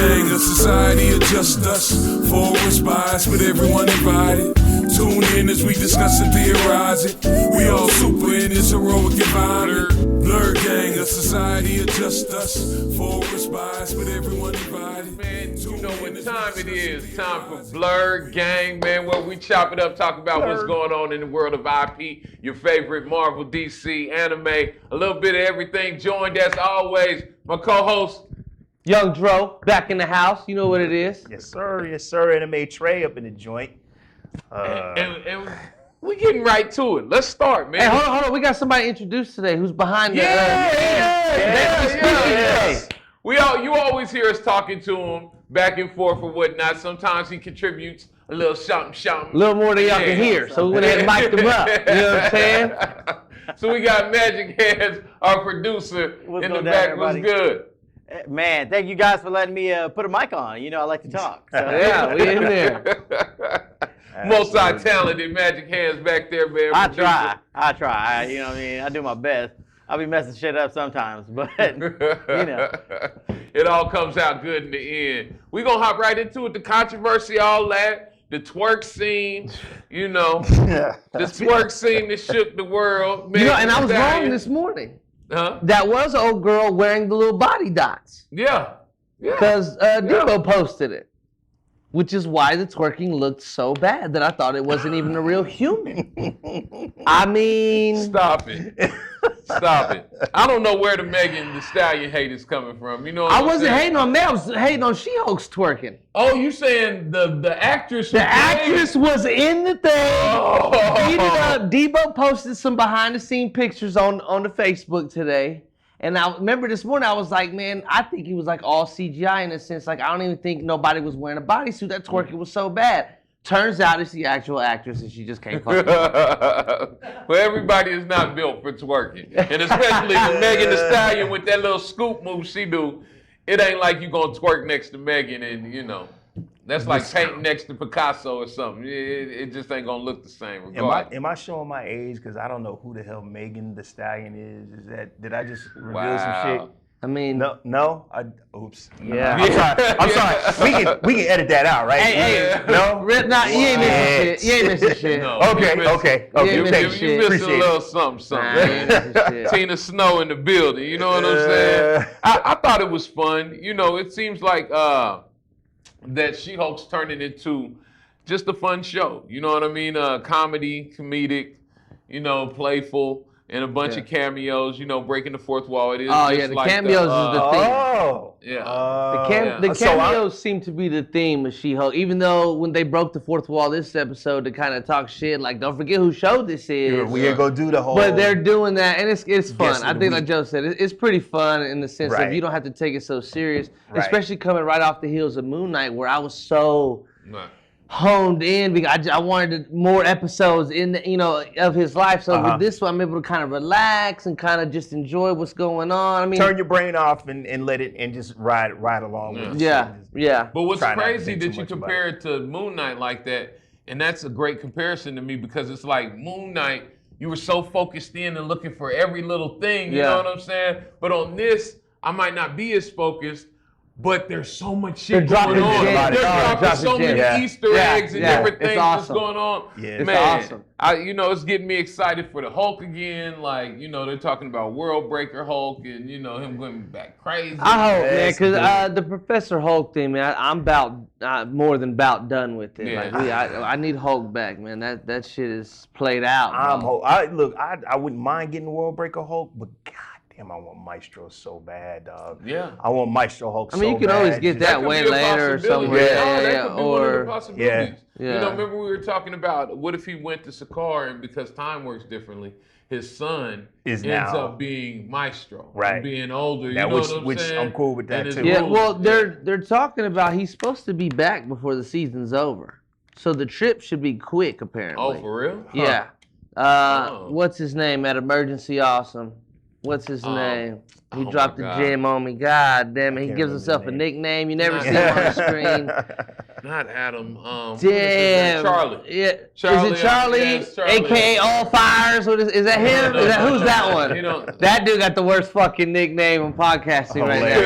gang of society adjust us. Forward bias, but everyone invited. Tune in as we discuss and theorize it. We all super in this heroic environment. Blerd gang of society adjust us. Forward bias, but everyone invited. Man, you know what time it is. Time for Blerd gang, man, where we chop it up, talk about what's going on in the world of IP, your favorite Marvel, DC, anime, a little bit of everything. Joined as always, my co-host, Young Dro, back in the house. You know what it is. Yes, sir. Yes, sir. Anime Trey up in the joint. And we getting right to it. Let's start, man. Hey, hold on. We got somebody introduced today who's behind the... Yes. You always hear us talking to him back and forth or whatnot. Sometimes he contributes a little something. A little more than y'all can hear, so we went ahead and mic'd him up. You know what I'm saying? So we got Magic Hands, our producer, in the back. What's good? Man, thank you guys for letting me put a mic on. You know, I like to talk. So. Yeah, we in there. Multi-talented Magic Hands back there, man. I try. You know what I mean? I do my best. I'll be messing shit up sometimes, but, you know. It all comes out good in the end. We're going to hop right into it. The controversy, all that. The twerk scene, you know. The twerk scene that shook the world. Man, you know, and I was wrong this morning. Huh? That was an old girl wearing the little body dots. Yeah. Because Debo posted it. Which is why the twerking looked so bad that I thought it wasn't even a real human. I mean... Stop it. I don't know where the Megan Thee Stallion hate is coming from. You know what I wasn't hating on that. I was hating on She-Hulk's twerking. Oh, you saying the actress? The actress was in the thing. Oh. Debo posted some behind-the-scene pictures on the Facebook today. And I remember this morning, I was like, man, I think it was like all CGI in a sense. Like, I don't even think nobody was wearing a bodysuit. That twerking was so bad. Turns out it's the actual actress and she just can't fucking Well, everybody is not built for twerking. And especially the Megan Thee Stallion with that little scoop move she do. It ain't like you gonna twerk next to Megan and, you know. That's like painting next to Picasso or something. It just ain't gonna look the same. Am I showing my age? Because I don't know who the hell Megan Thee Stallion is. Did I just reveal some shit? I mean, no. Oops. Yeah. I'm sorry. We can edit that out, right? Hey. No. Nah, you ain't missing shit. You ain't missing shit. No, Okay. You missed a little something. Nah, Tina Snow in the building. You know what I'm saying? I thought it was fun. You know, it seems like that She-Hulk's turning into just a fun show. You know what I mean? Comedy, comedic, you know, playful, and a bunch of cameos, you know, breaking the fourth wall. It is the like cameos is the theme. Oh. Yeah. The cameos seem to be the theme of She-Hulk, even though when they broke the fourth wall this episode to kind of talk shit, like, don't forget who show this is. We ain't gonna do the whole... But they're doing that, and it's fun. I think, like Joe said, it's pretty fun in the sense of you don't have to take it so serious, especially coming right off the heels of Moon Knight, where I was so... honed in because I wanted more episodes in the, you know, of his life. So with this one, I'm able to kind of relax and kind of just enjoy what's going on. I mean, turn your brain off and let it and just ride along with it. Yeah. But what's crazy that you compare it to Moon Knight like that, and that's a great comparison to me because it's like Moon Knight, you were so focused in and looking for every little thing. You know what I'm saying? But on this, I might not be as focused. But there's so much shit going on. They're dropping so many Easter eggs and different things that's going on. Yeah, it's awesome. You know, it's getting me excited for the Hulk again. Like, you know, they're talking about World Breaker Hulk and, you know, him going back crazy. I hope, man, because the Professor Hulk thing, man, I'm about more than about done with it. Yeah. Like, I need Hulk back, man. That shit is played out. I wouldn't mind getting World Breaker Hulk, but God. Damn, I want Maestro so bad, dog. Yeah. I want Maestro Hulk so bad. I mean, you can always get that way later or somewhere. That could be one of the possibilities. Yeah. You know, remember we were talking about what if he went to Sakaar and because time works differently, his son ends up being Maestro. Right. And being older. You know what I'm saying? I'm cool with that too. Yeah, well, they're talking about he's supposed to be back before the season's over. So the trip should be quick, apparently. Oh, for real? Yeah. What's his name at Emergency Awesome? what's his name? He dropped the gem on me. God damn it. He gives himself a nickname. You never see him on the screen. Not Adam. Damn. Charlie. Yeah. Charlie. Is it Charlie? Yes, Charlie. AKA All Fires? Is that him? Who's that one? That dude got the worst fucking nickname on podcasting right now.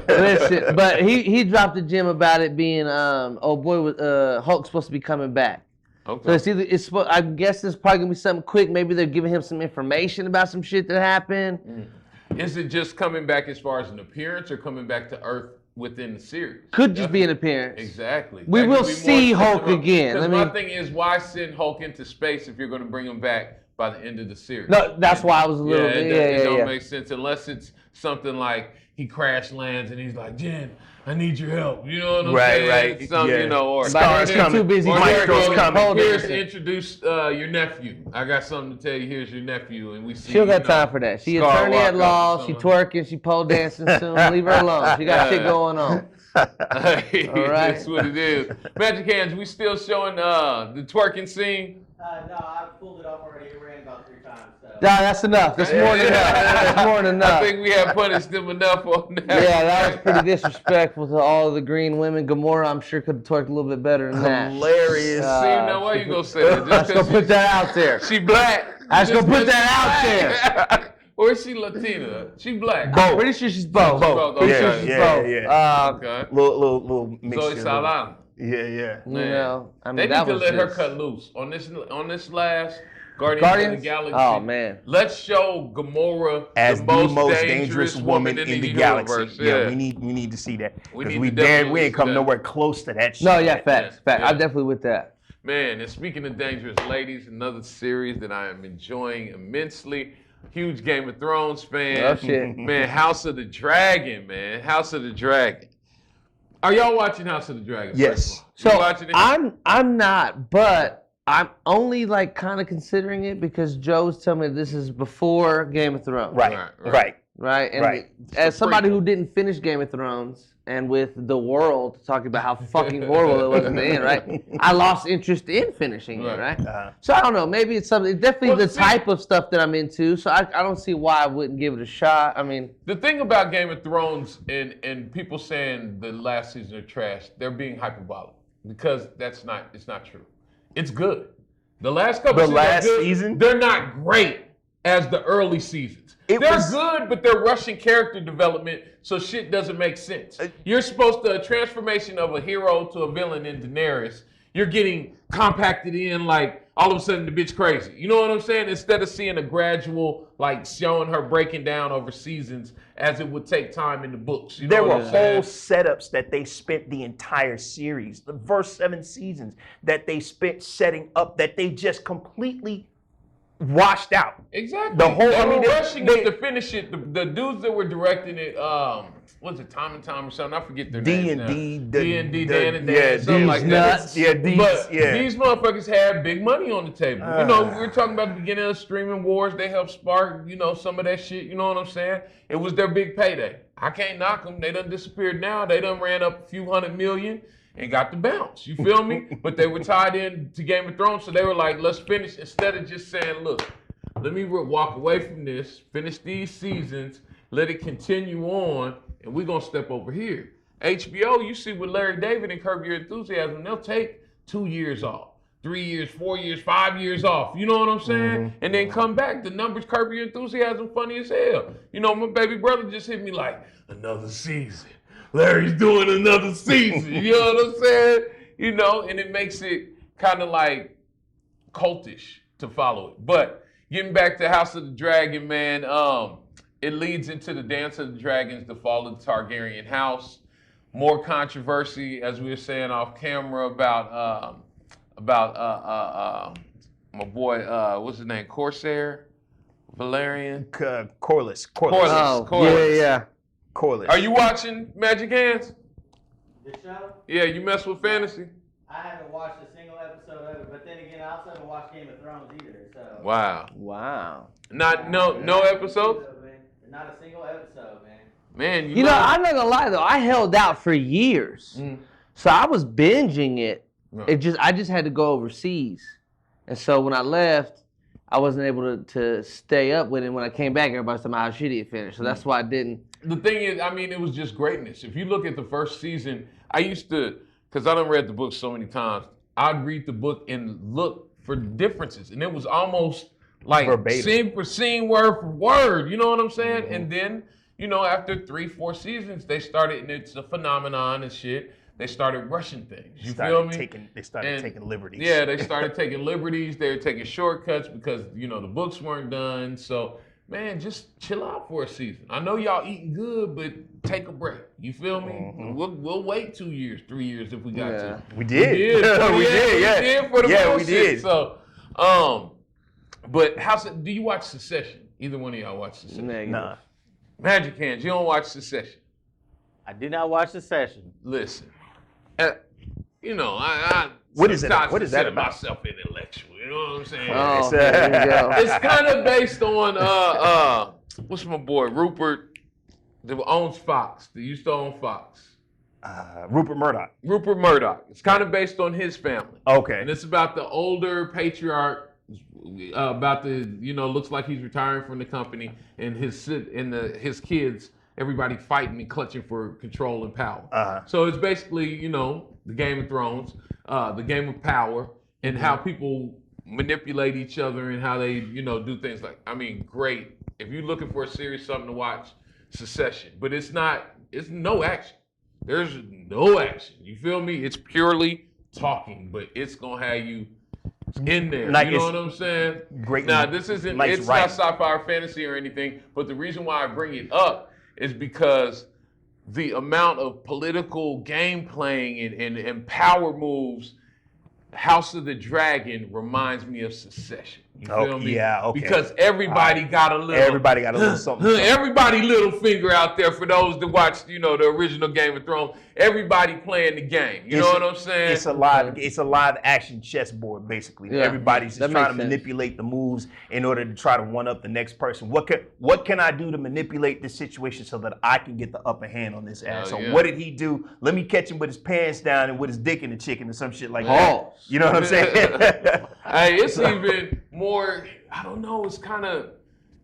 Listen, but he dropped a gem about it being Hulk's supposed to be coming back. Okay. So I guess it's probably gonna be something quick. Maybe they're giving him some information about some shit that happened. Is it just coming back as far as an appearance or coming back to Earth within the series? Could just be an appearance. Exactly. We will see Hulk again. Because my thing is, why send Hulk into space if you're going to bring him back by the end of the series? No, that's why I was a little bit. It don't make sense unless it's something like he crash lands and he's like, Jen, I need your help. You know what I'm saying? Right. Something, yeah. you know, or Stars coming. Too busy. Maestro's coming. Here's to introduce your nephew. I got something to tell you. Here's your nephew, and we see. She don't got time for that. She attorney at law. She twerking. She pole dancing soon. Leave her alone. She got shit going on. All right. That's what it is. Magic Hands, we still showing the twerking scene. No, I pulled it off already. It ran about 3 times. So. Nah, that's enough. That's more than enough. That's more than enough. I think we have punished them enough on that. Yeah, that was pretty disrespectful to all of the green women. Gamora, I'm sure, could have twerked a little bit better than that. Hilarious. See, now why you gonna say that? I'm just gonna put that out there. She black. I'm just gonna put that out there. Or is she Latina? She black. I'm pretty sure she's both. Pretty sure she's both. Okay. Little mixture. Zoe Saldana. Yeah. You know, I mean, they that need to was let her just... cut loose on this last Guardians of the Galaxy. Oh man, let's show Gamora as the most dangerous woman in the galaxy. Universe. Yeah, we need to see that because we ain't come nowhere close to that shit. No, yeah, facts. I'm definitely with that. Man, and speaking of dangerous ladies, another series that I am enjoying immensely. Huge Game of Thrones fan. Oh shit. Man, House of the Dragon, man. House of the Dragon. Are y'all watching House of the Dragon? Yes. So watching it? I'm not, but I'm only like kind of considering it because Joe's telling me this is before Game of Thrones. Right. And as somebody who didn't finish Game of Thrones and with the world talking about how fucking horrible it was in the end, right? I lost interest in finishing it, right? So I don't know. Maybe it's something. Definitely the type of stuff that I'm into. So I don't see why I wouldn't give it a shot. I mean, the thing about Game of Thrones and people saying the last season are trash, they're being hyperbolic because it's not true. It's good. The last couple seasons, they're not great as the early seasons. They're good, but they're rushing character development, so shit doesn't make sense. You're supposed to, a transformation of a hero to a villain in Daenerys, you're getting compacted in like all of a sudden the bitch crazy. You know what I'm saying? Instead of seeing a gradual, like showing her breaking down over seasons as it would take time in the books. You know there were whole setups that they spent the entire series, the first 7 seasons, that they spent setting up that they just completely washed out. Exactly. The whole, they were rushing it to finish it. The dudes that were directing it, was it Tom and Tom or something? I forget their names now. D&D, Dan and Dan, something like that. These motherfuckers had big money on the table. You know, we were talking about the beginning of streaming wars. They helped spark, you know, some of that shit. You know what I'm saying? It was their big payday. I can't knock them. They done disappeared now. They done ran up a few $100 million. And got the bounce, you feel me? But they were tied in to Game of Thrones, so they were like, let's finish, instead of just saying, look, let me walk away from this, finish these seasons, let it continue on, and we're gonna step over here. HBO, you see with Larry David and Curb Your Enthusiasm, they'll take 2 years off, 3 years, 4 years, 5 years off, you know what I'm saying? And then come back, the numbers, Curb Your Enthusiasm, funny as hell. You know, my baby brother just hit me like, another season. Larry's doing another season, you know what I'm saying? You know, and it makes it kind of like cultish to follow it. But getting back to House of the Dragon, man, it leads into the Dance of the Dragons, the fall of the Targaryen house. More controversy, as we were saying off camera, about my boy, what's his name, Corsair? Valerian? Corlys. Oh, Corlys. Yeah. Corlys. Are you watching Magic Hands? This show? Yeah, you mess with fantasy? I haven't watched a single episode of it, but then again, I also haven't watched Game of Thrones either, so. Wow. No episodes? Not a single episode, man. Man, you know, I'm not gonna lie though, I held out for years. So I was binging it. I just had to go overseas. And so when I left, I wasn't able to stay up with it. When I came back, everybody was talking about how shitty it finished. So that's why I didn't. The thing is, I mean, it was just greatness. If you look at the first season, I used to, because I done read the book so many times, I'd read the book and look for differences. And it was almost like verbatim. Scene for scene, word for word. You know what I'm saying? And then, you know, after 3-4 seasons, they started, and it's a phenomenon and shit. They started rushing things. You feel me? They started taking liberties. Yeah, they started taking liberties. They were taking shortcuts because, you know, the books weren't done. So, man, just chill out for a season. I know y'all eating good, but take a break. You feel me? We'll wait 2 years, 3 years if we got to. We did. We did for the bullshit. We did. So, but do you watch Succession? Either one of y'all watch Succession? Nah. Magic Hands, you don't watch Succession? I do not watch Succession. Listen, you know, I what is it? sometimes What is that consider about? myself intellectual. You know what I'm saying? Oh, there you go. It's kind of based on what's my boy Rupert, that owns Fox. That used to own Fox. Rupert Murdoch. Rupert Murdoch. It's kind of based on his family. Okay. And it's about the older patriarch. About the, you know, looks like he's retiring from the company, and his kids, everybody fighting and clutching for control and power. So it's basically, you know, the Game of Thrones, the game of power, and how people manipulate each other and how they, you know, do things like, I mean, great. If you're looking for a series, something to watch, Succession. But it's no action. There's no action. You feel me? It's purely talking, but it's gonna have you in there. Like, you know what I'm saying? Great. Now, this isn't, nice it's writing. not sci-fi or fantasy or anything, but the reason why I bring it up is because the amount of political game playing and power moves, House of the Dragon reminds me of Succession. You feel me? Yeah, okay. Because everybody got a little something. Everybody little finger out there for those that watched, you know, the original Game of Thrones. Everybody playing the game. You know what I'm saying? It's a live action chessboard, basically. Yeah, Everybody's just that trying makes to sense. manipulate the moves in order to try to one up the next person. What can I do to manipulate this situation so that I can get the upper hand on this ass? So what did he do? Let me catch him with his pants down and with his dick in the chicken or some shit like that. You know what I'm saying? Hey, it's even more, I don't know, it's kind of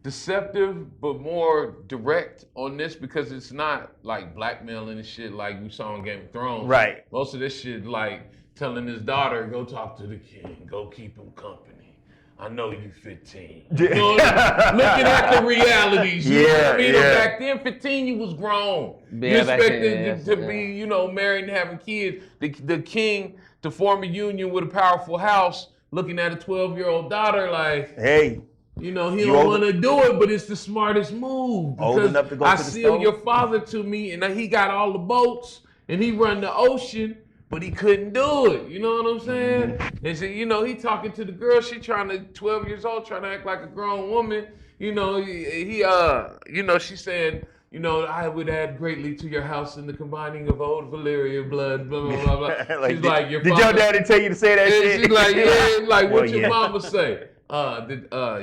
deceptive, but more direct on this because it's not like blackmailing and shit like we saw in Game of Thrones. Right. Most of this shit like telling his daughter, go talk to the king, go keep him company. I know you 15. You know what I mean? Looking at the realities. You know what I mean? Back then, 15, you was grown. Yeah, you back expected then, to be, you know, married and having kids. The king to form a union with a powerful house, looking at a 12-year-old daughter like, Hey. you know, he don't want to do it, but it's the smartest move. Old enough to go I to the seal stove? your father to me, and he got all the boats, and he run the ocean, but he couldn't do it. You know what I'm saying? And so, you know, he talking to the girl. She 12 years old, trying to act like a grown woman. You know, you know, she's saying, you know, I would add greatly to your house in the combining of old Valyria blood, blah, blah, blah, blah. Like, She's like, your did father, your daddy tell you to say that and shit? she's like, yeah, like, what Well, your yeah. mama say?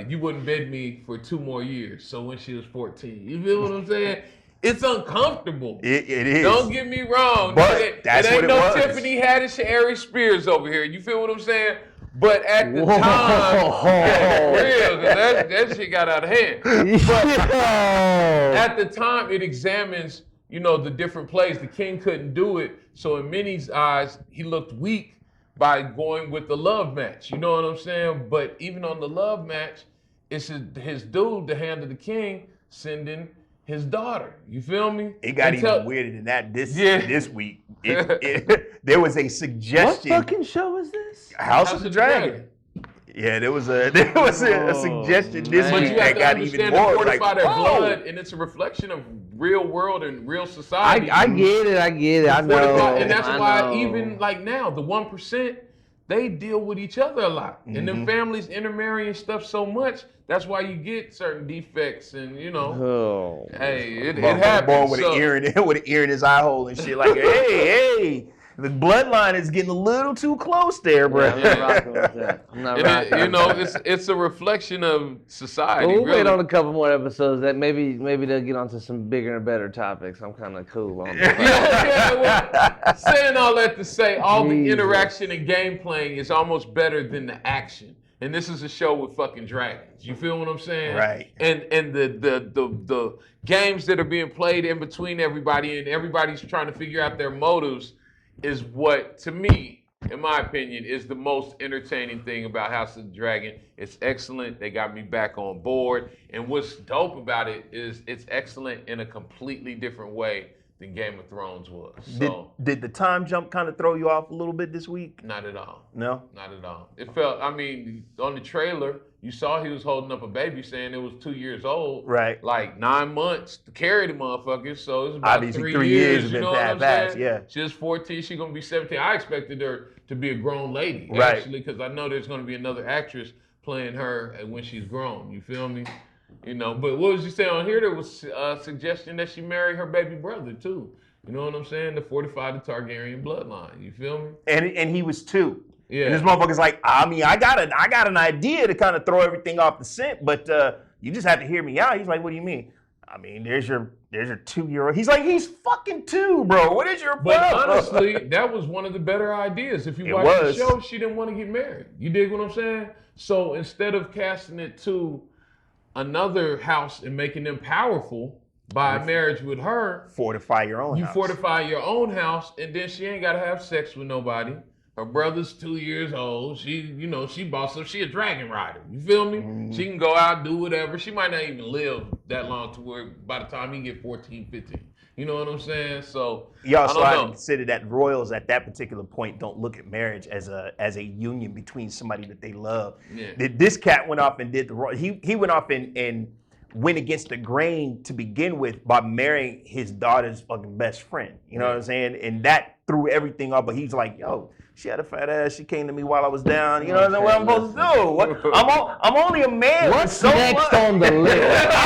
You wouldn't bed me for 2 more years. So when she was 14, you feel what I'm saying? It's uncomfortable. It is. Don't get me wrong. But that's it ain't what it no was. Tiffany Haddish, Ari Spears over here. You feel what I'm saying? But at the time, yeah, for real, 'cause that shit got out of hand. But at the time, it examines, you know, the different plays. The king couldn't do it, so in Minnie's eyes, he looked weak by going with the love match. You know what I'm saying? But even on the love match, it's his dude, the hand of the king, sending his daughter. You feel me? It got even weirder than that this week. There was a What suggestion. fucking show is this? House of the Dragon. Yeah, there was a suggestion this But week you have that to got even understand more to like, fortify their whoa. blood, and it's a reflection of real world and real society. I get it. I know. And that's I why know. even like now, the 1%, they deal with each other a lot. And them families intermarry and stuff so much, that's why you get certain defects and, you know, Oh. hey, it Born happens. with an ear in his eye hole and shit. Like, hey, the bloodline is getting a little too close there, bro. I'm not rocking with that. I'm not rocking. You know, it's a reflection of society. We'll really. wait on a couple more episodes that maybe they'll get onto some bigger and better topics. I'm kind of cool on that. Well, saying all that to say, all the Jesus. interaction and game playing is almost better than the action. and this is a show with fucking dragons. You feel what I'm saying? Right. And the games that are being played in between everybody, and everybody's trying to figure out their motives, is what, to me, in my opinion, is the most entertaining thing about House of the Dragon. It's excellent. They got me back on board. And what's dope about it is it's excellent in a completely different way than Game of Thrones was. So did the time jump kind of throw you off a little bit this week? Not at all. No? Not at all. It felt, I mean, on the trailer, you saw he was holding up a baby saying it was 2 years old. Right. Like 9 months to carry the motherfucker. So it's about obviously 3 years. Has you been know what I'm fast, saying? yeah. She's 14, she's going to be 17. I expected her to be a grown lady, right. actually, because I know there's going to be another actress playing her when she's grown. You feel me? You know, but what was you saying on here? There was a suggestion that she marry her baby brother, too. You know what I'm saying? To fortify the Targaryen bloodline. You feel me? And he was 2. Yeah. And this motherfucker's like, I mean, I got an idea to kind of throw everything off the scent, but you just have to hear me out. He's like, what do you mean? I mean, there's your 2-year-old. He's like, he's fucking 2, bro. What is your But problem? honestly, that was one of the better ideas. If you watch the show, she didn't want to get married. You dig what I'm saying? So instead of casting it to another house and making them powerful by marriage with her, fortify your own house. You fortify your own house, and then she ain't got to have sex with nobody. Her brother's 2 years old. She boss up. She a dragon rider. You feel me? Mm-hmm. She can go out, do whatever. She might not even live that long to where by the time he get 14, 15. You know what I'm saying? So you also have to consider that royals at that particular point don't look at marriage as a union between somebody that they love. Yeah. This cat went off and did the royal. He went off and went against the grain to begin with by marrying his daughter's fucking best friend. You know what I'm saying? And that threw everything up. But he's like, yo, she had a fat ass. She came to me while I was down. You know what I'm supposed to do? I'm only a man. What's next on the list?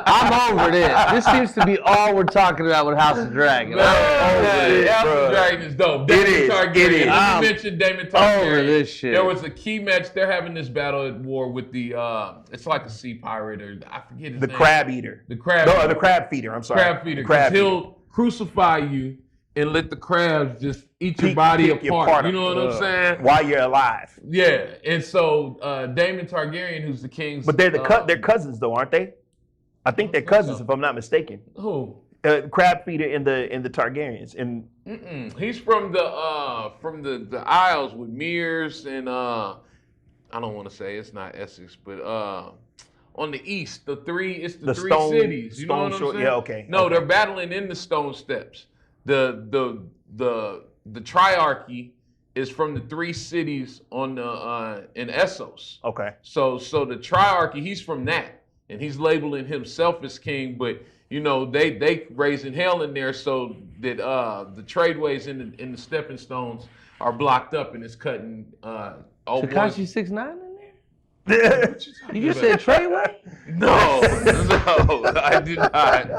I'm over this. This seems to be all we're talking about with House of Dragon. House of Dragon is dope. Daemon Targaryen. You mentioned Daemon Targaryen. Over this shit. There was a key match. They're having this battle at war with the, it's like a sea pirate, or I forget his name. The crab eater. The crab eater. The crab feeder, I'm sorry. Crab feeder. Because he'll crucify you and let the crabs just eat your body apart. You know what I'm saying? While you're alive. Yeah. And so Daemon Targaryen, who's the king's... But they're they're cousins, though, aren't they? I think they're cousins, if I'm not mistaken. Who? Crab feeder in the Targaryens. He's from the Isles with Mears and I don't want to say it's not Essex, but on the east, it's the three cities. You know what I'm saying? Yeah, okay. No, they're battling in the Stone Steps. The Triarchy is from the 3 cities on the in Essos. Okay. So the Triarchy, he's from that, and he's labeling himself as king, but you know they raising hell in there so that the tradeways in the stepping stones are blocked up, and it's cutting. Tekashi 6ix9ine in there? You just said Treyway? No, I did not.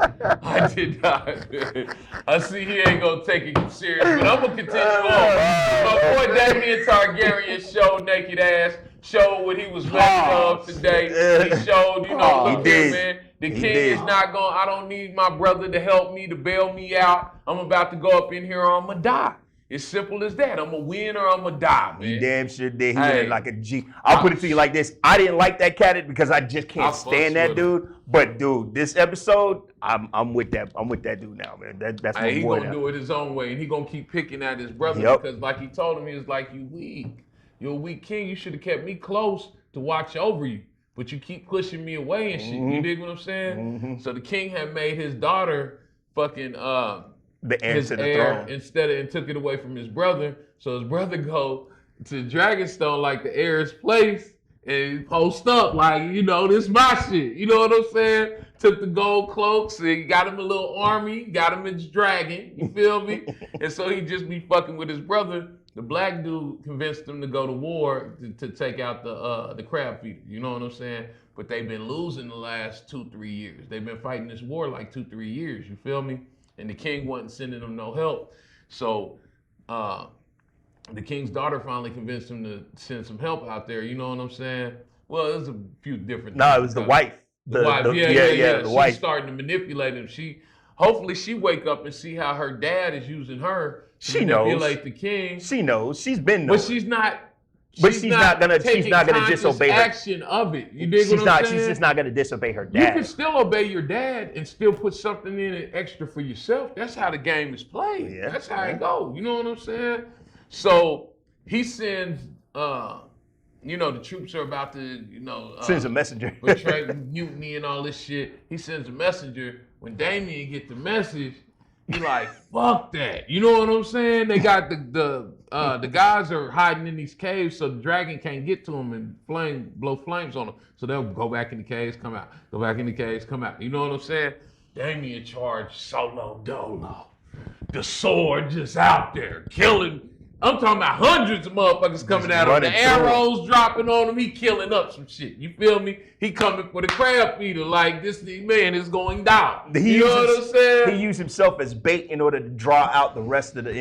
I see he ain't gonna take it serious, but I'm gonna continue on. My boy Daemon Targaryen showed naked ass, showed what he was made of today. He showed, look here, man. The king is not going, I don't need my brother to help me, to bail me out. I'm about to go up in here or I'm gonna die. It's simple as that. I'm gonna win or I'm gonna die, man. He damn sure did. He did like a G. I'll put it to you like this. I didn't like that cat because I just can't stand that dude. But dude, this episode, I'm with that. I'm with that dude now, man. That's my boy. He gonna do it his own way, and he gonna keep picking at his brother because, like he told him, he was like, "You weak. You're a weak king. You should have kept me close to watch over you, but you keep pushing me away and shit." You dig what I'm saying? Mm-hmm. So the king had made his daughter fucking the heir to the throne and took it away from his brother. So his brother go to Dragonstone like the heir's place and post up like, this my shit. You know what I'm saying? Took the gold cloaks and got him a little army, got him his dragon. You feel me? And so he just be fucking with his brother. The black dude convinced him to go to war to take out the crab feeder. You know what I'm saying? But they've been losing the last 2-3 years. They've been fighting this war like 2-3 years. You feel me? And the king wasn't sending them no help. So the king's daughter finally convinced him to send some help out there. You know what I'm saying? Well, there's a few different things. No, it was the wife. The wife. The wife. She's starting to manipulate him. Hopefully she wake up and see how her dad is using her to manipulate the king. She knows. She's been knowing. But she's not But she's not gonna disobey her action of it. You dig what I'm saying? She's just not gonna disobey her dad. You can still obey your dad and still put something in it extra for yourself. That's how the game is played. Yeah, that's how it goes. You know what I'm saying? So he sends, the troops are about to, sends a messenger. betray mutiny and all this shit. He sends a messenger. When Damien get the message, he like, fuck that. You know what I'm saying? They got the guys are hiding in these caves so the dragon can't get to them and blow flames on them. So they'll go back in the caves, come out. Go back in the caves, come out. You know what I'm saying? Damien charged solo dolo. The sword just out there killing. I'm talking about hundreds of motherfuckers coming at him. The arrows dropping on him. He killing up some shit. You feel me? He coming for the crab feeder. Like, this man is going down. You know what I'm saying? He used himself as bait in order to draw out the rest of draw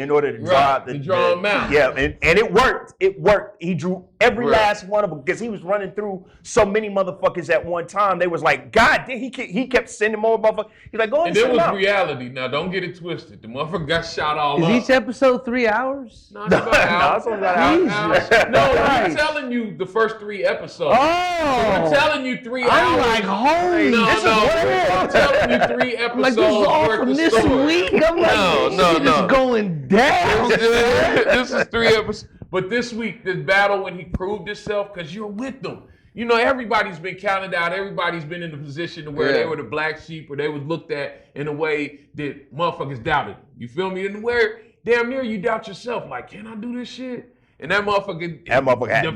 him out. Yeah, and it worked. It worked. He drew every last one of them because he was running through so many motherfuckers at one time. They was like, God damn, he kept sending more motherfuckers. He's like, go ahead and it was reality. Now, don't get it twisted. The motherfucker got shot all up. Is each episode 3 hours? No, it's only about hours. No, I'm telling you the first 3 episodes. Oh! I'm telling you 3 hours. I'm like, holy, I'm telling you 3 episodes. Like, this is all worth from of this story. week? I'm like, it's going down. This is 3 episodes. But this week, this battle when he proved himself, because you're with them. You know, everybody's been counted out. Everybody's been in a position to where they were the black sheep or they was looked at in a way that motherfuckers doubted. You feel me? And where damn near you doubt yourself. Like, can I do this shit? And that motherfucker had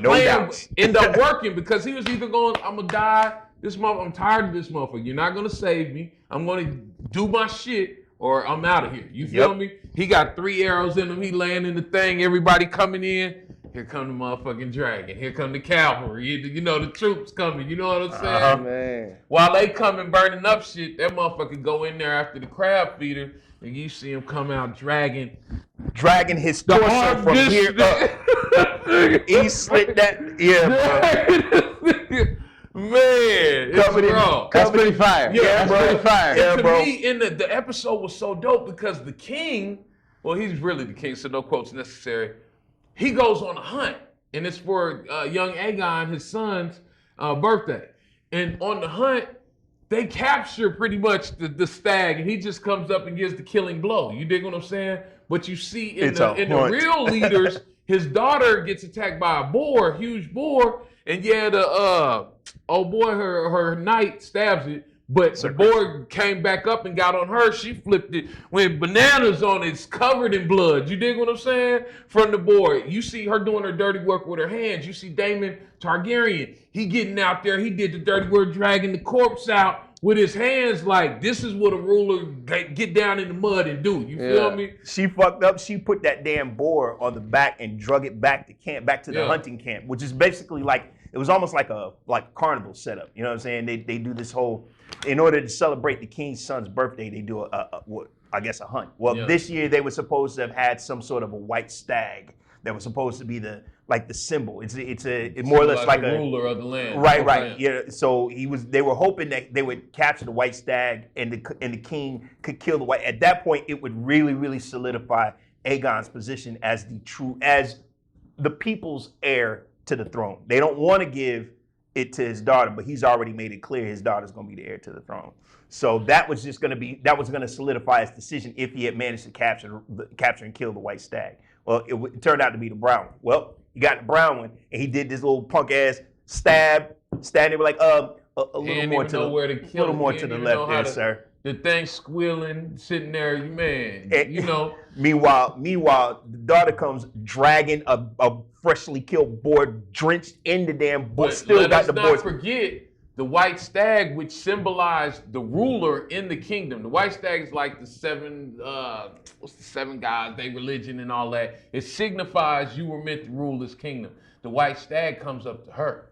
no doubts. End up working because he was either going, I'm going to die. I'm tired of this motherfucker. You're not going to save me. I'm going to do my shit or I'm out of here. You feel me? He got 3 arrows in him. He laying in the thing. Everybody coming in. Here come the motherfucking dragon. Here come the cavalry. You know, the troops coming. You know what I'm saying? Man. While they coming burning up shit, that motherfucker go in there after the crab feeder, and you see him come out dragging his torso from here up. He slit that. Yeah, bro. Man, That's pretty fire. Yeah, that's pretty fire. And to me, the episode was so dope because the king, well, he's really the king, so no quotes necessary. He goes on a hunt, and it's for young Aegon, his son's birthday. And on the hunt, they capture pretty much the stag, and he just comes up and gives the killing blow. You dig what I'm saying? But you see in the real leaders, his daughter gets attacked by a huge boar, and her knight stabs it. But the boar came back up and got on her. She flipped it. Went bananas on it. It's covered in blood. You dig what I'm saying? From the boar. You see her doing her dirty work with her hands. You see Daemon Targaryen. He getting out there. He did the dirty work, dragging the corpse out with his hands. Like, this is what a ruler get down in the mud and do. You feel me? She fucked up. She put that damn boar on the back and drug it back to camp, back to the hunting camp, which is basically like, it was almost like a carnival setup. You know what I'm saying? They do this whole, in order to celebrate the king's son's birthday, they do a hunt. Well, this year they were supposed to have had some sort of a white stag that was supposed to be the symbol. It's more or less like a ruler of the land. Right. Yeah. So they were hoping that they would capture the white stag and the king could kill the white. At that point, it would really, really solidify Aegon's position as the people's heir to the throne. They don't want to give it to his daughter, but he's already made it clear his daughter's going to be the heir to the throne. So that was going to solidify his decision if he had managed to capture and kill the white stag. Well, it turned out to be the brown one. Well, you got the brown one, and he did this little punk ass stab. They were like a little more to the left there, sir. The thing squealing, sitting there, man. Meanwhile, the daughter comes dragging a freshly killed boar, drenched in the damn boar. Still got the boar. Let's not forget the white stag, which symbolized the ruler in the kingdom. The white stag is like the 7 guys, they religion and all that. It signifies you were meant to rule this kingdom. The white stag comes up to her,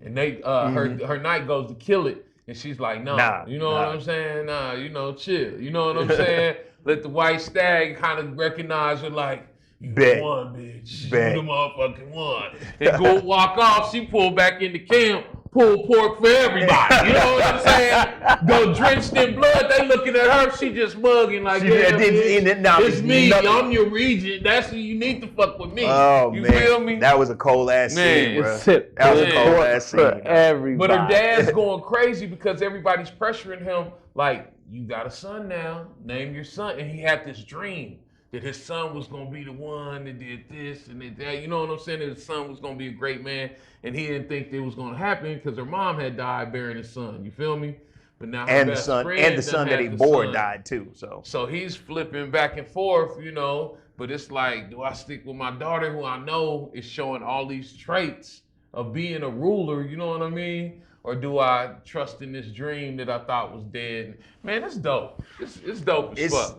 and her knight goes to kill it. And she's like, nah. You know what I'm saying? Nah, chill. You know what I'm saying? Let the white stag kind of recognize her like, you won, bitch. You the motherfucking won. And go walk off. She pulled back into camp, pulled pork for everybody. You know what I'm saying? Go drenched in blood. They looking at her. She just mugging like, it's me. I'm your regent. That's who you need to fuck with me. Oh, you man. Feel me? That was a cold ass scene, bro. That was a cold ass scene. Everybody. But her dad's going crazy because everybody's pressuring him. Like, you got a son now. Name your son. And he had this dream that his son was going to be the one that did this and did that. You know what I'm saying? That his son was going to be a great man. And he didn't think it was going to happen because her mom had died bearing his son. You feel me? But now her best friend the son that he bore died too. So he's flipping back and forth, you know. But it's like, do I stick with my daughter who I know is showing all these traits of being a ruler, you know what I mean? Or do I trust in this dream that I thought was dead? Man, it's dope. It's dope as fuck.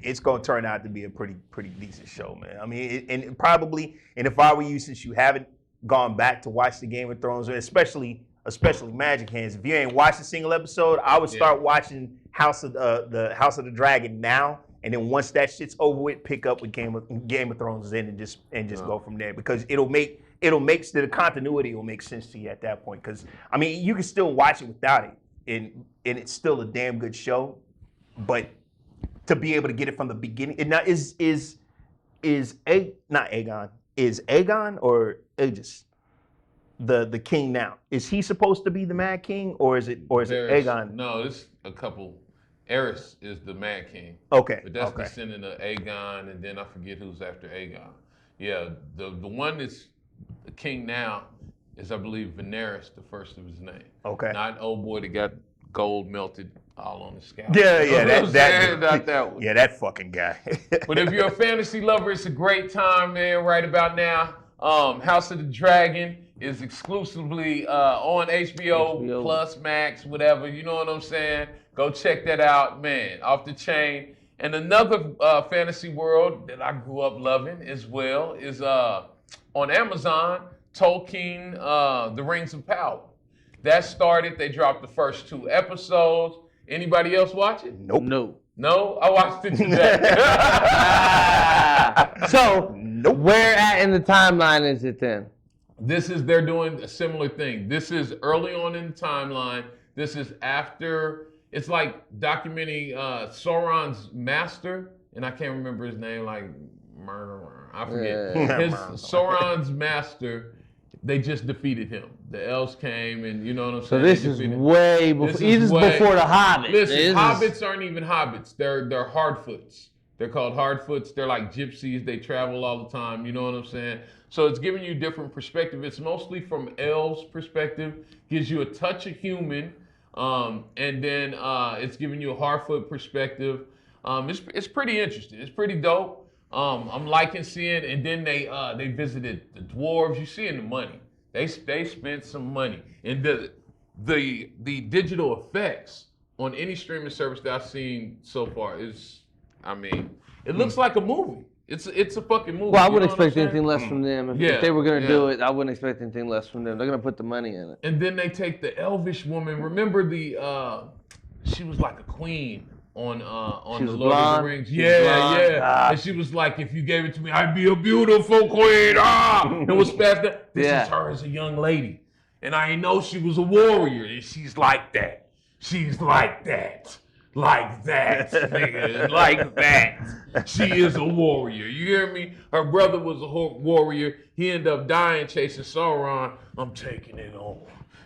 It's going to turn out to be a pretty decent show, man. I mean, and if I were you, since you haven't gone back to watch the Game of Thrones, especially Magic Hands, if you ain't watched a single episode, I would start watching the House of the Dragon now, and then once that shit's over with, pick up with Game of Thrones in and just go from there, because the continuity will make sense to you at that point. Because I mean, you can still watch it without it, and it's still a damn good show. But to be able to get it from the beginning, and now is Aegon or Aegis the king now? Is he supposed to be the Mad King, or is it Aegon? No, it's a couple. Aerys is the Mad King. Okay. But that's descendant of Aegon, and then I forget who's after Aegon. Yeah, the one that's the king now is, I believe, Viserys, the first of his name. Okay. Not old boy that got gold melted all on his scalp. Not that one. Yeah, that fucking guy. But if you're a fantasy lover, it's a great time, man. Right about now, House of the Dragon is exclusively on HBO Plus, Max, whatever. You know what I'm saying? Go check that out, man. Off the chain. And another fantasy world that I grew up loving as well is on Amazon, Tolkien, The Rings of Power. That started. They dropped the first 2 episodes. Anybody else watch it? Nope. No? I watched it today. So, where at in the timeline is it then? They're doing a similar thing. This is early on in the timeline. This is after, it's like documenting Sauron's master, and I can't remember his name, like I forget. Sauron's master, they just defeated him. The elves came, and you know what I'm saying? So this is way before, before the Hobbits. Listen, Hobbits aren't even Hobbits. They're Hardfoots. They're called Hardfoots. They're like gypsies. They travel all the time. You know what I'm saying? So it's giving you different perspective. It's mostly from elves' perspective. Gives you a touch of human, and then it's giving you a Hardfoot perspective. It's pretty interesting. It's pretty dope. I'm liking seeing, and then they visited the dwarves. You seeing the money? They spent some money, and the digital effects on any streaming service that I've seen so far is, I mean, it looks like a movie. It's a fucking movie. Well, I wouldn't expect anything less from them. If they were gonna do it, I wouldn't expect anything less from them. They're gonna put the money in it. And then they take the elvish woman. Remember she was like a queen on the Lord of the Rings. Yeah. And she was like, if you gave it to me, I'd be a beautiful queen. It was fast. This is her as a young lady. And I know she was a warrior. And she's like that. She's like that. Like that, nigga. Like that. She is a warrior. You hear me? Her brother was a warrior. He ended up dying chasing Sauron. I'm taking it on.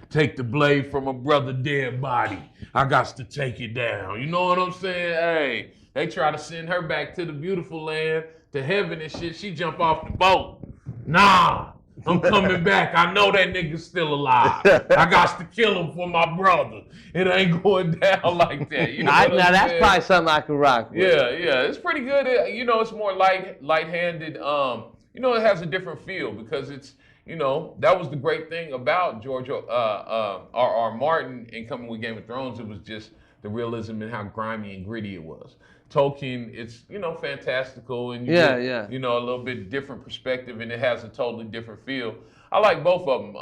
Take the blade from a brother dead body. I got to take it down. You know what I'm saying? Hey, they try to send her back to the beautiful land, to heaven and shit. She jump off the boat. Nah, I'm coming back. I know that nigga's still alive. I got to kill him for my brother. It ain't going down like that. You know now that's probably something I can rock with. Yeah, it's pretty good. It's more light-handed. It has a different feel because it's, that was the great thing about George R.R. Martin in coming with Game of Thrones. It was just the realism and how grimy and gritty it was. Tolkien, it's, fantastical and you get, a little bit different perspective, and it has a totally different feel. I like both of them.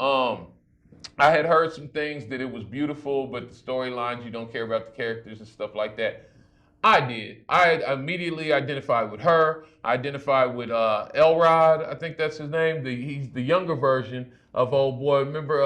I had heard some things that it was beautiful, but the storylines, you don't care about the characters and stuff like that. I did. I immediately identified with her. I identified with Elrod. I think that's his name. He's the younger version of old boy. Remember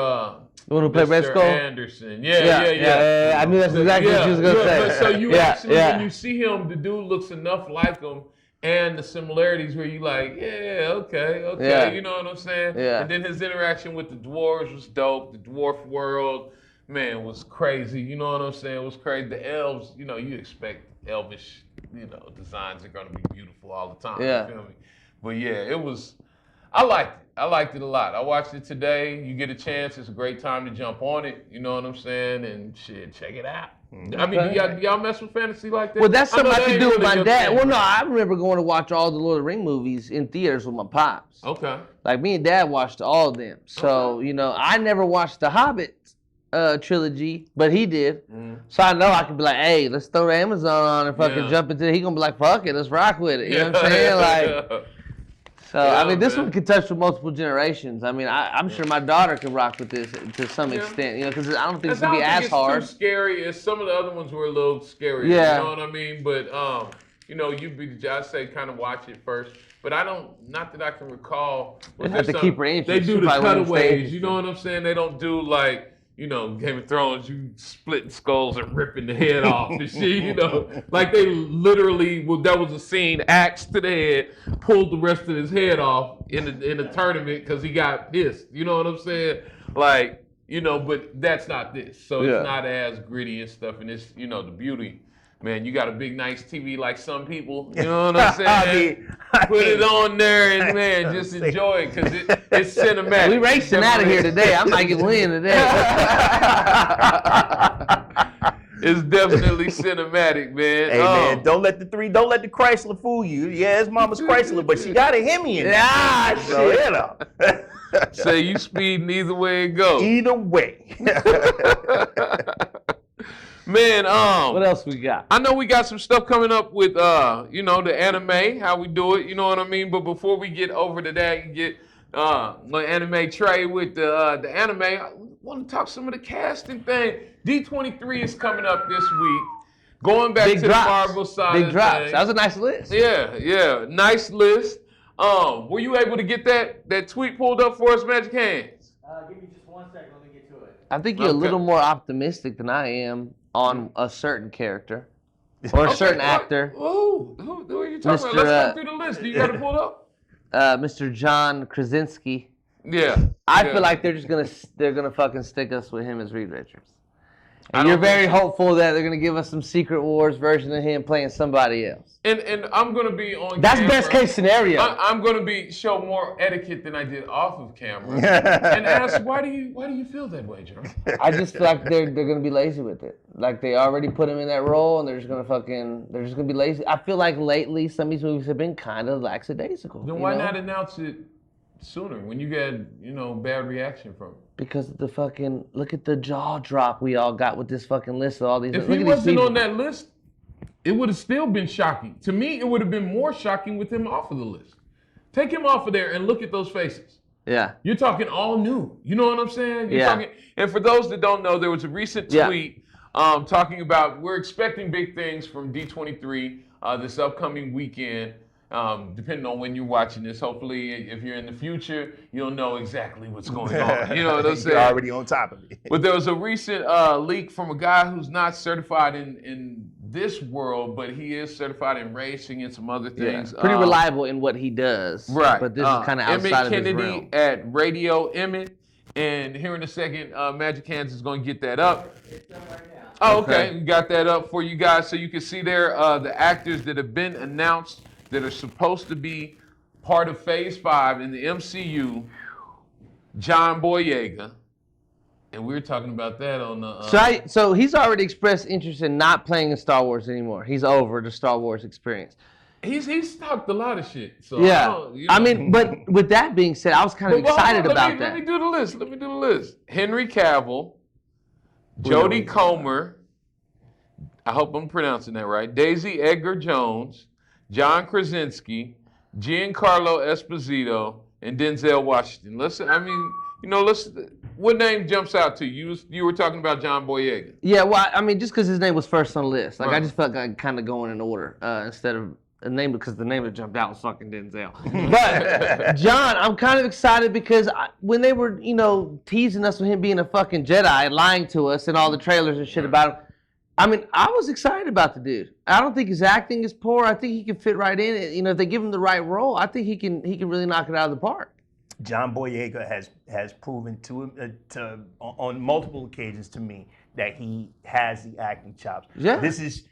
the one who played Red Mr. Skull? Anderson. Yeah. I knew that's exactly what you was gonna say. But so you actually, when you see him, the dude looks enough like him, and the similarities where you like, okay, you know what I'm saying? Yeah. And then his interaction with the dwarves was dope. The dwarf world, man, was crazy. You know what I'm saying? It was crazy. The elves, you expect elvish, designs are gonna be beautiful all the time. Yeah. You feel me? But yeah, I liked it. I liked it a lot. I watched it today. You get a chance, it's a great time to jump on it. You know what I'm saying? And shit, check it out. I mean, do y'all mess with fantasy like that? Well, that's something I could do with my dad. thing. Well, no, I remember going to watch all the Lord of the Rings movies in theaters with my pops. Okay. Like, me and Dad watched all of them. So, I never watched the Hobbit trilogy, but he did. So I know I could be like, hey, let's throw the Amazon on and fucking jump into it. He gonna be like, fuck it, let's rock with it. You know what I'm saying? Like, so, I mean, this one could touch with multiple generations. I mean, I'm sure my daughter could rock with this to some extent, because I don't think it's going to be as hard. It's too scary as some of the other ones were a little scarier. Yeah. You know what I mean? But, I say kind of watch it first. But not that I can recall. They have to keep her interest. They do the cutaways, you know what I'm saying? They don't do like, Game of Thrones, you splitting skulls and ripping the head off and shit, Like they literally, that was a scene, axe to the head, pulled the rest of his head off in the tournament because he got pissed. You know what I'm saying? Like, but that's not this. So it's not as gritty and stuff. And it's, the beauty. Man, you got a big, nice TV like some people. You know what I'm saying? Put it on there and, man, just enjoy it because it's cinematic. We racing out of here today. I might get win today. It's definitely cinematic, man. Hey, man, don't let the Chrysler fool you. Yeah, it's Mama's Chrysler, but she got a Hemi in there. So, Say you speeding either way it goes. Either way. Man, what else we got? I know we got some stuff coming up with, the anime, how we do it, you know what I mean? But before we get over to that and get my anime tray with the anime, I want to talk some of the casting thing. D23 is coming up this week. Going back to the Marvel side Big of drops. things. That was a nice list. Yeah. Nice list. Were you able to get that tweet pulled up for us, Magic Hands? Give me just 1 second. Let me get to it. I think you're a little more optimistic than I am on a certain character or a certain actor. Who are you talking about? Let's go through the list. Do you got it pulled up? Mr. John Krasinski. Yeah. I feel like they're gonna fucking stick us with him as Reed Richards. And you're very hopeful that they're gonna give us some Secret Wars version of him playing somebody else. And I'm gonna be on. That's camera. best case scenario. I'm gonna show more etiquette than I did off of camera, and ask why do you feel that way, Jerome? I just feel like they're gonna be lazy with it. Like they already put him in that role, and they're just gonna be lazy. I feel like lately some of these movies have been kind of lackadaisical. Then why not announce it sooner when you get bad reaction from it? Because of the fucking look at the jaw drop we all got with this fucking list of all these. If he wasn't on that list, it would have still been shocking. To me, it would have been more shocking with him off of the list. Take him off of there and look at those faces. Yeah. You're talking all new. You know what I'm saying? And for those that don't know, there was a recent tweet talking about we're expecting big things from D23 this upcoming weekend. Depending on when you're watching this, hopefully, if you're in the future, you'll know exactly what's going on. You know what I'm saying? You're already on top of it. But there was a recent leak from a guy who's not certified in this world, but he is certified in racing and some other things. Pretty reliable in what he does. Right. But this is kind of outside of his realm. Emmett Kennedy at Radio Emmett. And here in a second, Magic Hands is going to get that up. It's done right now. Oh, okay. We got that up for you guys so you can see there the actors that have been announced that are supposed to be part of Phase 5 in the MCU. John Boyega. And we were talking about that on the... So he's already expressed interest in not playing in Star Wars anymore. He's over the Star Wars experience. He's talked a lot of shit. So yeah. I mean, but with that being said, I was kind of excited about that. Let me do the list. Henry Cavill, Jodie Comer, I hope I'm pronouncing that right, Daisy Edgar Jones, John Krasinski, Giancarlo Esposito, and Denzel Washington. What name jumps out to you? You were talking about John Boyega. Yeah, well, I mean, just because his name was first on the list. Like, I just felt like kind of going in order instead of a name, because the name that jumped out was fucking Denzel. But John, I'm kind of excited because when they were, teasing us with him being a fucking Jedi, lying to us and all the trailers and shit about him, I mean, I was excited about the dude. I don't think his acting is poor. I think he can fit right in it. If they give him the right role, I think he can really knock it out of the park. John Boyega has proven on multiple occasions to me that he has the acting chops. Yeah. This is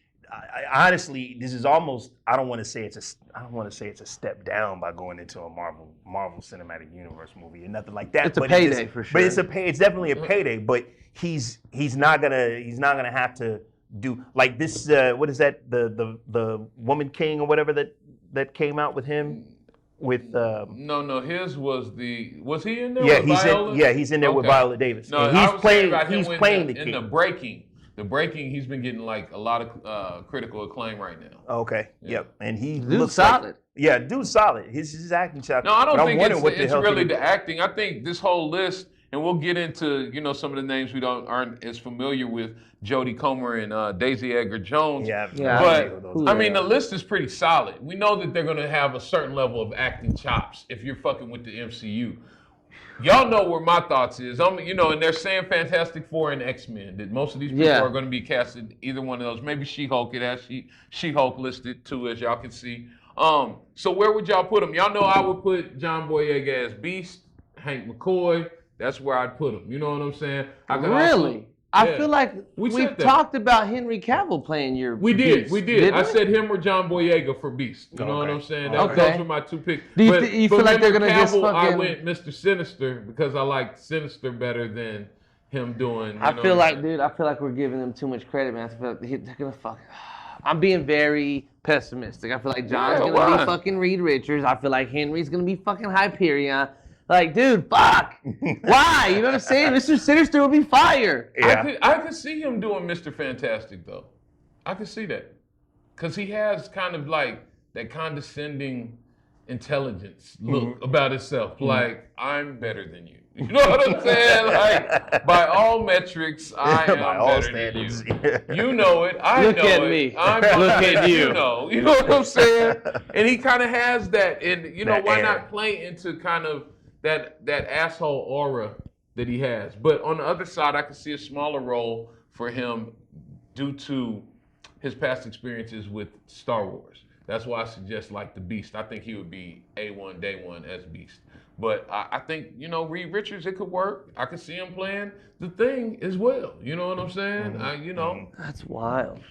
honestly, this is almost, I don't want to say it's a step down by going into a Marvel Cinematic Universe movie or nothing like that. It's a payday for sure. But it's definitely a payday. But he's not gonna have to do like this. What is that? The Woman King or whatever that came out with him. With no, his was he in there? Yeah, with Viola? He's in there with Viola Davis. No, he's playing the king. In the Breaking. The Breaking, he's been getting like a lot of critical acclaim right now. Okay. Yeah. Yep. And he looks solid. Dude's solid. His acting shot. No, I don't think it's really the acting. I think this whole list, and we'll get into some of the names we aren't as familiar with, Jodie Comer and Daisy Edgar Jones. Yeah. But I mean, the list is pretty solid. We know that they're gonna have a certain level of acting chops if you're fucking with the MCU. Y'all know where my thoughts is. And they're saying Fantastic Four and X-Men. That most of these people are going to be casted either one of those. Maybe She-Hulk. It has She-Hulk listed too, as y'all can see. So where would y'all put him? Y'all know I would put John Boyega as Beast, Hank McCoy. That's where I'd put him. You know what I'm saying? Really? I feel like we've talked about Henry Cavill playing your Beast. We did. I said him or John Boyega for Beast. You know what I'm saying? Those were my two picks. Do you feel like they're going to just fucking... I went Mr. Sinister because I like Sinister better than him doing... I feel like we're giving them too much credit, man. I feel like they're going to fuck... I'm being very pessimistic. I feel like John's going to be fucking Reed Richards. I feel like Henry's going to be fucking Hyperion. Like, dude, fuck. Why? You know what I'm saying? Mr. Sinister would be fire. Yeah. I could see him doing Mr. Fantastic, though. I could see that. Because he has kind of like that condescending intelligence look about himself. Mm-hmm. Like, I'm better than you. You know what I'm saying? Like, by all metrics, I am better than you. You know it. I know it. Look at me. Look at you. You know what I'm saying? And he kind of has that. And, why not play into kind of that asshole aura that he has. But on the other side, I could see a smaller role for him due to his past experiences with Star Wars. That's why I suggest like the Beast. I think he would be A1, day one as Beast. But I think, Reed Richards, it could work. I could see him playing the Thing as well. You know what I'm saying? Mm-hmm. That's wild.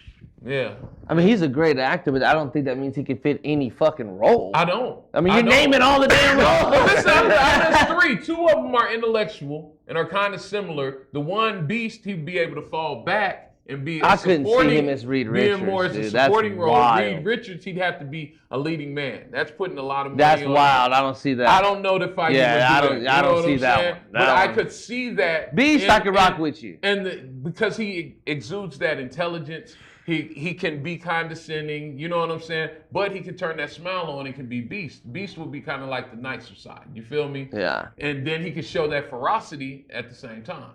Yeah. I mean, he's a great actor, but I don't think that means he can fit any fucking role. I don't. I mean, you're naming all the damn roles. Listen, I'm three. Two of them are intellectual and are kind of similar. The one, Beast, he'd be able to fall back and be I couldn't see him as Reed Richards. Being more as a supporting role. Reed Richards, he'd have to be a leading man. That's putting a lot of money That's on wild. him. I don't see that. I don't know if I I don't see that one. But I could see that. Beast, I could rock with you. And because he exudes that intelligence, he can be condescending, you know what I'm saying? But he can turn that smile on and can be Beast. Beast would be kind of like the nicer side. You feel me? Yeah. And then he can show that ferocity at the same time.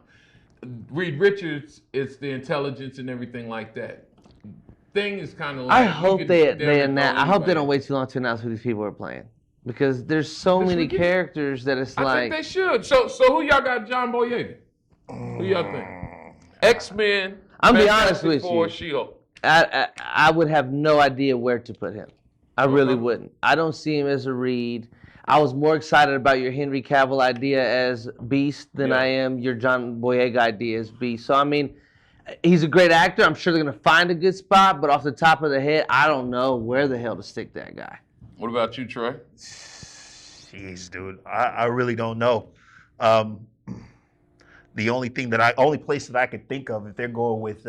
Reed Richards is the intelligence and everything like that. Thing is kind of like... I hope they don't wait too long to announce who these people are playing. Because there's so many characters that it's like... I think they should. So who y'all got John Boyega? Who y'all think? X-Men, I'm be honest with you. She-Hulk. I would have no idea where to put him. I really wouldn't. I don't see him as a Reed. I was more excited about your Henry Cavill idea as Beast than I am your John Boyega idea as Beast. So, I mean, he's a great actor. I'm sure they're going to find a good spot, but off the top of the head, I don't know where the hell to stick that guy. What about you, Troy? Jeez, dude. I really don't know. The only place that I could think of if they're going with...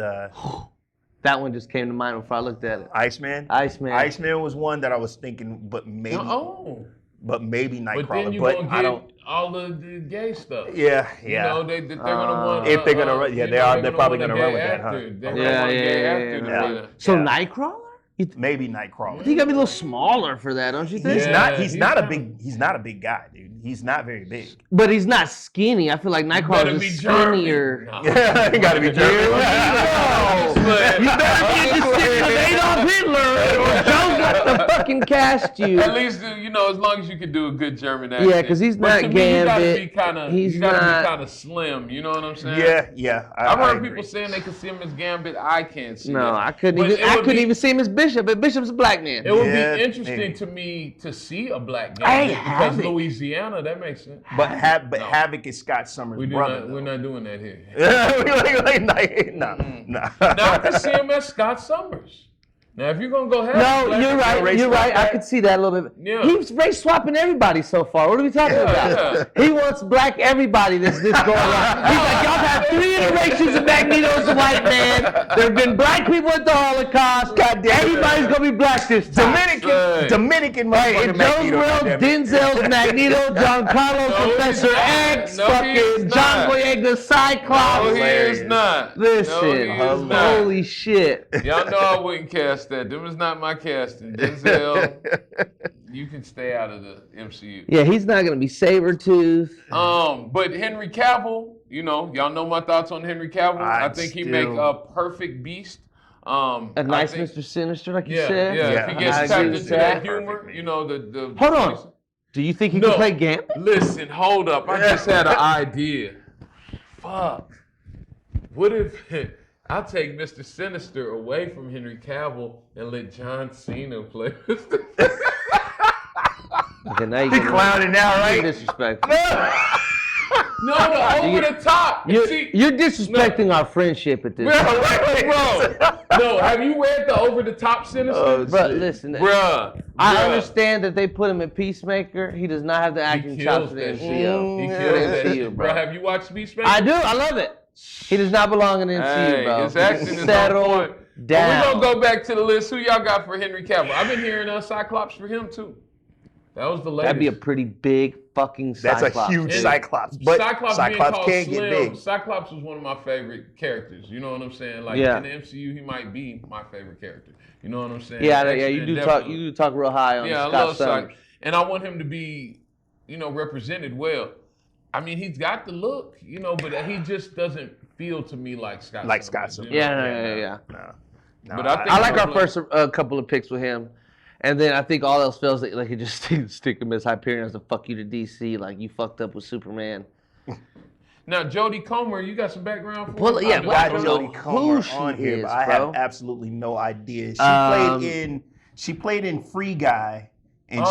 That one just came to mind before I looked at it. Iceman? Iceman was one that I was thinking, but maybe... But maybe Nightcrawler. But then you're going to get all the gay stuff. Yeah. You know, they're going to want... If they're going to run... Yeah, they're probably going to run with that, huh? Yeah. So Nightcrawler? Maybe Nightcrawler. He got to be a little smaller for that, don't you think? He's not a big guy, dude. He's not very big. But he's not skinny. I feel like Nightcrawler is skinnier. Yeah, he got to be German. You better be in the city of Adolf Hitler, or Joe got to fucking cast you. At least, as long as you can do a good German accent. Yeah, because he's not Gambit. You gotta be kind of slim. You know what I'm saying? Yeah. I've heard people saying they could see him as Gambit. I can't see No, that. I couldn't even see him as Bishop, but Bishop's a black man. It would be interesting to me to see a black Gambit because Louisiana, that makes sense. But Havoc is Scott Summers' brother. We're not doing that here. Nah. Now I can see him as Scott Summers. Now, if you're gonna go ahead, you're right. I could see that a little bit. Yeah. He's race swapping everybody so far. What are we talking about? He wants black everybody that's this going on. He's like, y'all have 3 iterations of Magneto's a white man. There have been black people at the Holocaust. Everybody's gonna be black this time. Dominican in Joe's world, Denzel's Magneto, Giancarlo, Professor X, fucking John Boyega, Cyclops. No, he is not. Listen, holy shit. Y'all know I wouldn't cast that. Them is not my casting. Denzel, you can stay out of the MCU. Yeah, he's not gonna be Sabretooth. But Henry Cavill, y'all know my thoughts on Henry Cavill. I think he make a perfect Beast. A nice Mr. Sinister, like you said. Yeah, if he gets tapped into that humor, the Hold on. Do you think he can play Gambit? Listen, hold up. I just had an idea. Fuck. What if I'll take Mr. Sinister away from Henry Cavill and let John Cena play Mr. Okay, now you're clowning now, right? Disrespectful. No, over the top. You're disrespecting our friendship at this point. Bro. No, have you read the over the top Sinister? Bro, listen. I understand that they put him in Peacemaker. He does not have the acting chops for the MCU. He kills that. Bro, have you watched Peacemaker? I do. I love it. He does not belong in the MCU, bro. His acting is on point. Down. We're going to go back to the list. Who y'all got for Henry Cavill? I've been hearing Cyclops for him, too. That was the latest. That'd be a pretty big fucking Cyclops. That's a huge Cyclops. But Cyclops can't get big. Cyclops was one of my favorite characters. You know what I'm saying? Like in the MCU, he might be my favorite character. You know what I'm saying? Yeah, you do talk real high on Scott Summers. Cyclops. And I want him to be, represented well. I mean, he's got the look, but he just doesn't feel to me like Scott Summers. Like Scott Summers. Yeah. No, but I like our first couple of picks with him. And then I think all else fails that they could just stick him as Hyperion as the fuck you to DC, like you fucked up with Superman. Now, Jodie Comer, you got some background for well, her? Yeah, I got Jodie Comer on here, but I have absolutely no idea. She played in Free Guy. And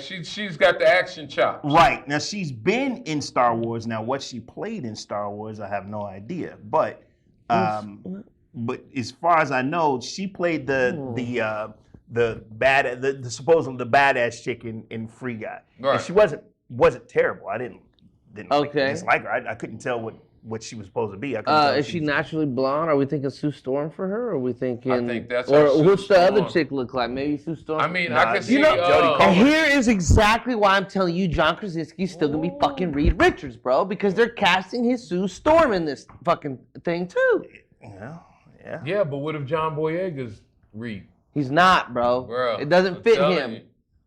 She's got the action chops. Right. Now, she's been in Star Wars. Now, what she played in Star Wars, I have no idea. But as far as I know, she played the supposedly the badass chick in Free Guy. Right. And she wasn't terrible. I didn't dislike her. I couldn't tell what she was supposed to be. Is she naturally blonde? Are we thinking Sue Storm for her? Or are we thinking? I think that's. Or what's the other chick look like? Maybe Sue Storm. I mean, I can see. Jodie Comer. And here is exactly why I'm telling you, John Krasinski's still gonna be fucking Reed Richards, bro, because they're casting his Sue Storm in this fucking thing too. Yeah. Yeah, but what if John Boyega's Reed? He's not, bro. It doesn't fit him.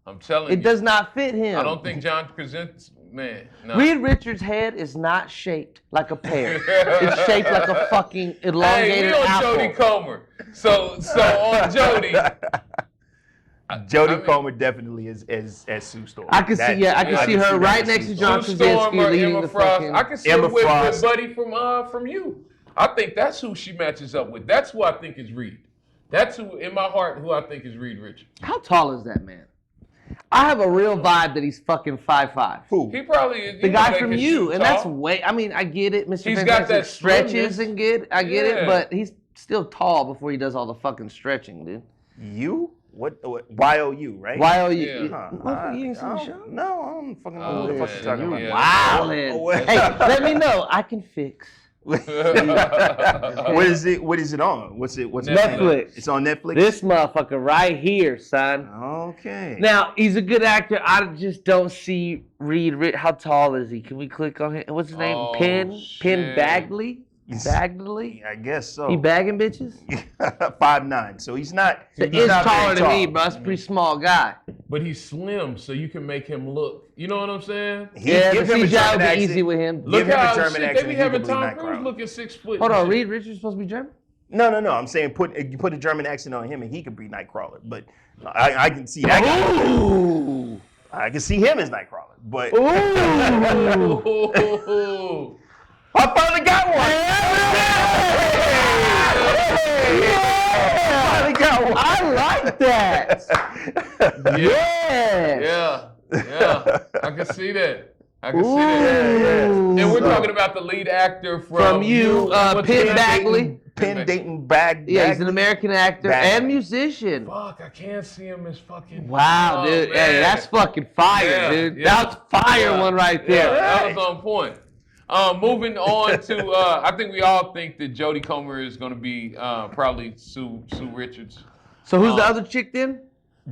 I'm telling you. It does not fit him. I don't think John Krasinski. Man, no. Reed Richards' head is not shaped like a pear. It's shaped like a fucking elongated apple. Hey, we on Jodie Comer. So on Jodie. Jodie Comer definitely is Sue Storm. I can see her right next to John Krasinski leading the fucking. I can see her with Buddy from You. I think that's who she matches up with. That's who I think is Reed. That's who, in my heart, who I think is Reed Richards. How tall is that man? I have a real vibe that he's fucking 5'5". Who? He probably is. The guy from You, and that's way. I mean, I get it. Mr. He's got that stretches and I get it, but he's still tall before he does all the fucking stretching, dude. You? What? Y-O-U, right? Y-O-U. Yeah. You ain't seen the show? No, I don't fucking know what the fuck you're talking about. Wildin'. Hey, let me know. I can fix. What is it on? What's Netflix. It's on Netflix? This motherfucker right here, son. Okay. Now, he's a good actor. I just don't see Reed. How tall is he? Can we click on him? What's his name? Penn Bagley? Bagley? I guess so. He bagging bitches? 5'9", so he's not. He's taller than me, bro. That's a pretty small guy. But he's slim, so you can make him look. You know what I'm saying? Yeah, but CGI would be easy with him. Look him a how German they accent, be he having could bleed Tom Cruise Nightcrawler. looking 6 foot. Hold on, Reed Richards supposed to be German? No. I'm saying you put a German accent on him and he could be Nightcrawler. But I can see that guy. Ooh. I can see him as Nightcrawler. But Ooh. I finally got one. I like that. Yeah. I can see that. And we're talking about the lead actor from you, Penn Bagley. Penn Dayton Bag. Yeah, he's an American actor and musician. Fuck, I can't see him as fucking. Wow, dude. Man. Hey, that's fucking fire, dude. Yeah. That's fire one right there. Yeah, that was on point. Moving on to, I think we all think that Jodie Comer is going to be probably Sue Richards. So who's the other chick then?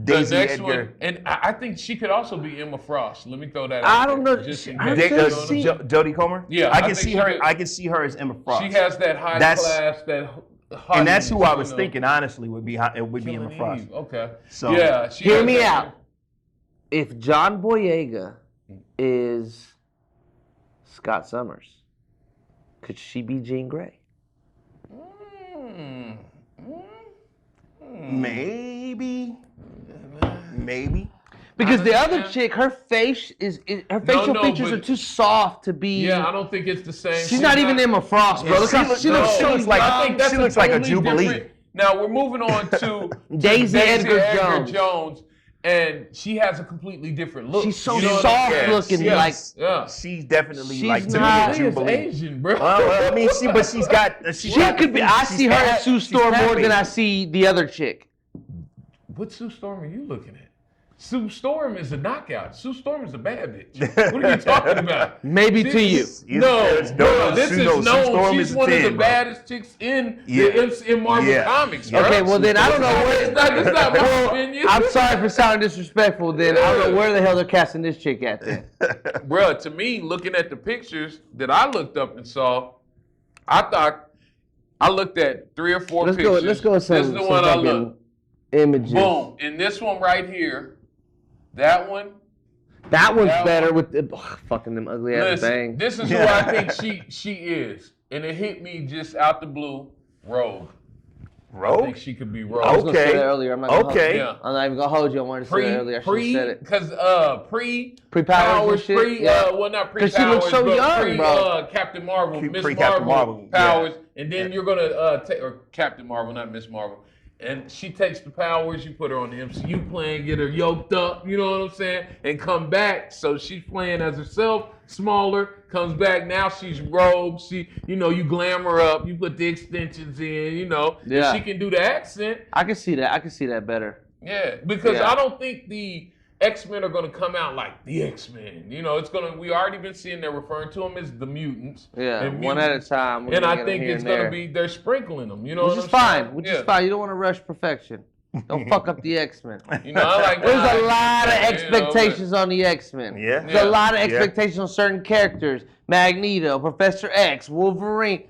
Daisy the next Edgar. one, and I think she could also be Emma Frost. Let me throw that out. I don't know. Jodie Comer. Yeah, I can see her. I can see her as Emma Frost. She has that high class, and that's who I was thinking. Honestly, would be Emma Frost. Okay. So yeah, hear me out. If John Boyega is Scott Summers, could she be Jean Grey? Maybe. Because the other chick, her facial features are too soft to be. Yeah, I don't think it's the same. She's not even Emma Frost, bro. She looks like a Jubilee. Now we're moving on to Daisy Edgar Jones. And she has a completely different look. She's so soft looking, she's definitely she's not Jubilee. Asian, bro. I mean, she's got. She could be. I see her as Sue Storm more than I see the other chick. What Sue Storm are you looking at? Sue Storm is a knockout. Sue Storm is a bad bitch. What are you talking about? Maybe to you. No, this is known. She's one of the baddest chicks in Marvel Comics, bro. Okay, well then I don't know where. It's not my opinion. I'm sorry for sounding disrespectful. Then I don't know where the hell they're casting this chick at. Then, bro, to me, looking at the pictures that I looked up and saw, I looked at 3 or 4 pictures. Let's go with some. This is the one I looked. Images. Boom. And this one right here, that one. That one's better with the fucking them ugly ass bangs. This is who I think she is. And it hit me just out the blue. Rogue. I think she could be Rogue. I was gonna say that earlier. I'm not gonna I'm not even gonna hold you. I wanted to say that earlier. I should have said it. Because pre-powers, well, not pre-powers, because she looks so young, bro. Captain Marvel, Miss Captain Marvel powers, and then you're gonna or Captain Marvel, not Miss Marvel. And she takes the powers, you put her on the MCU plane, get her yoked up, you know what I'm saying, and come back. So she's playing as herself, smaller, comes back. Now she's Rogue. She, you glam her up, you put the extensions in, and she can do the accent. I can see that. I can see that better. Yeah, because I don't think the X-Men are going to come out like the X-Men. We already been seeing they're referring to them as the mutants. Yeah, one at a time. And I think it's going to be, they're sprinkling them, Which is fine. Which is fine. You don't want to rush perfection. Don't fuck up the X-Men. I like There's a lot of expectations on the X-Men. Yeah. There's a lot of expectations on certain characters. Magneto, Professor X, Wolverine.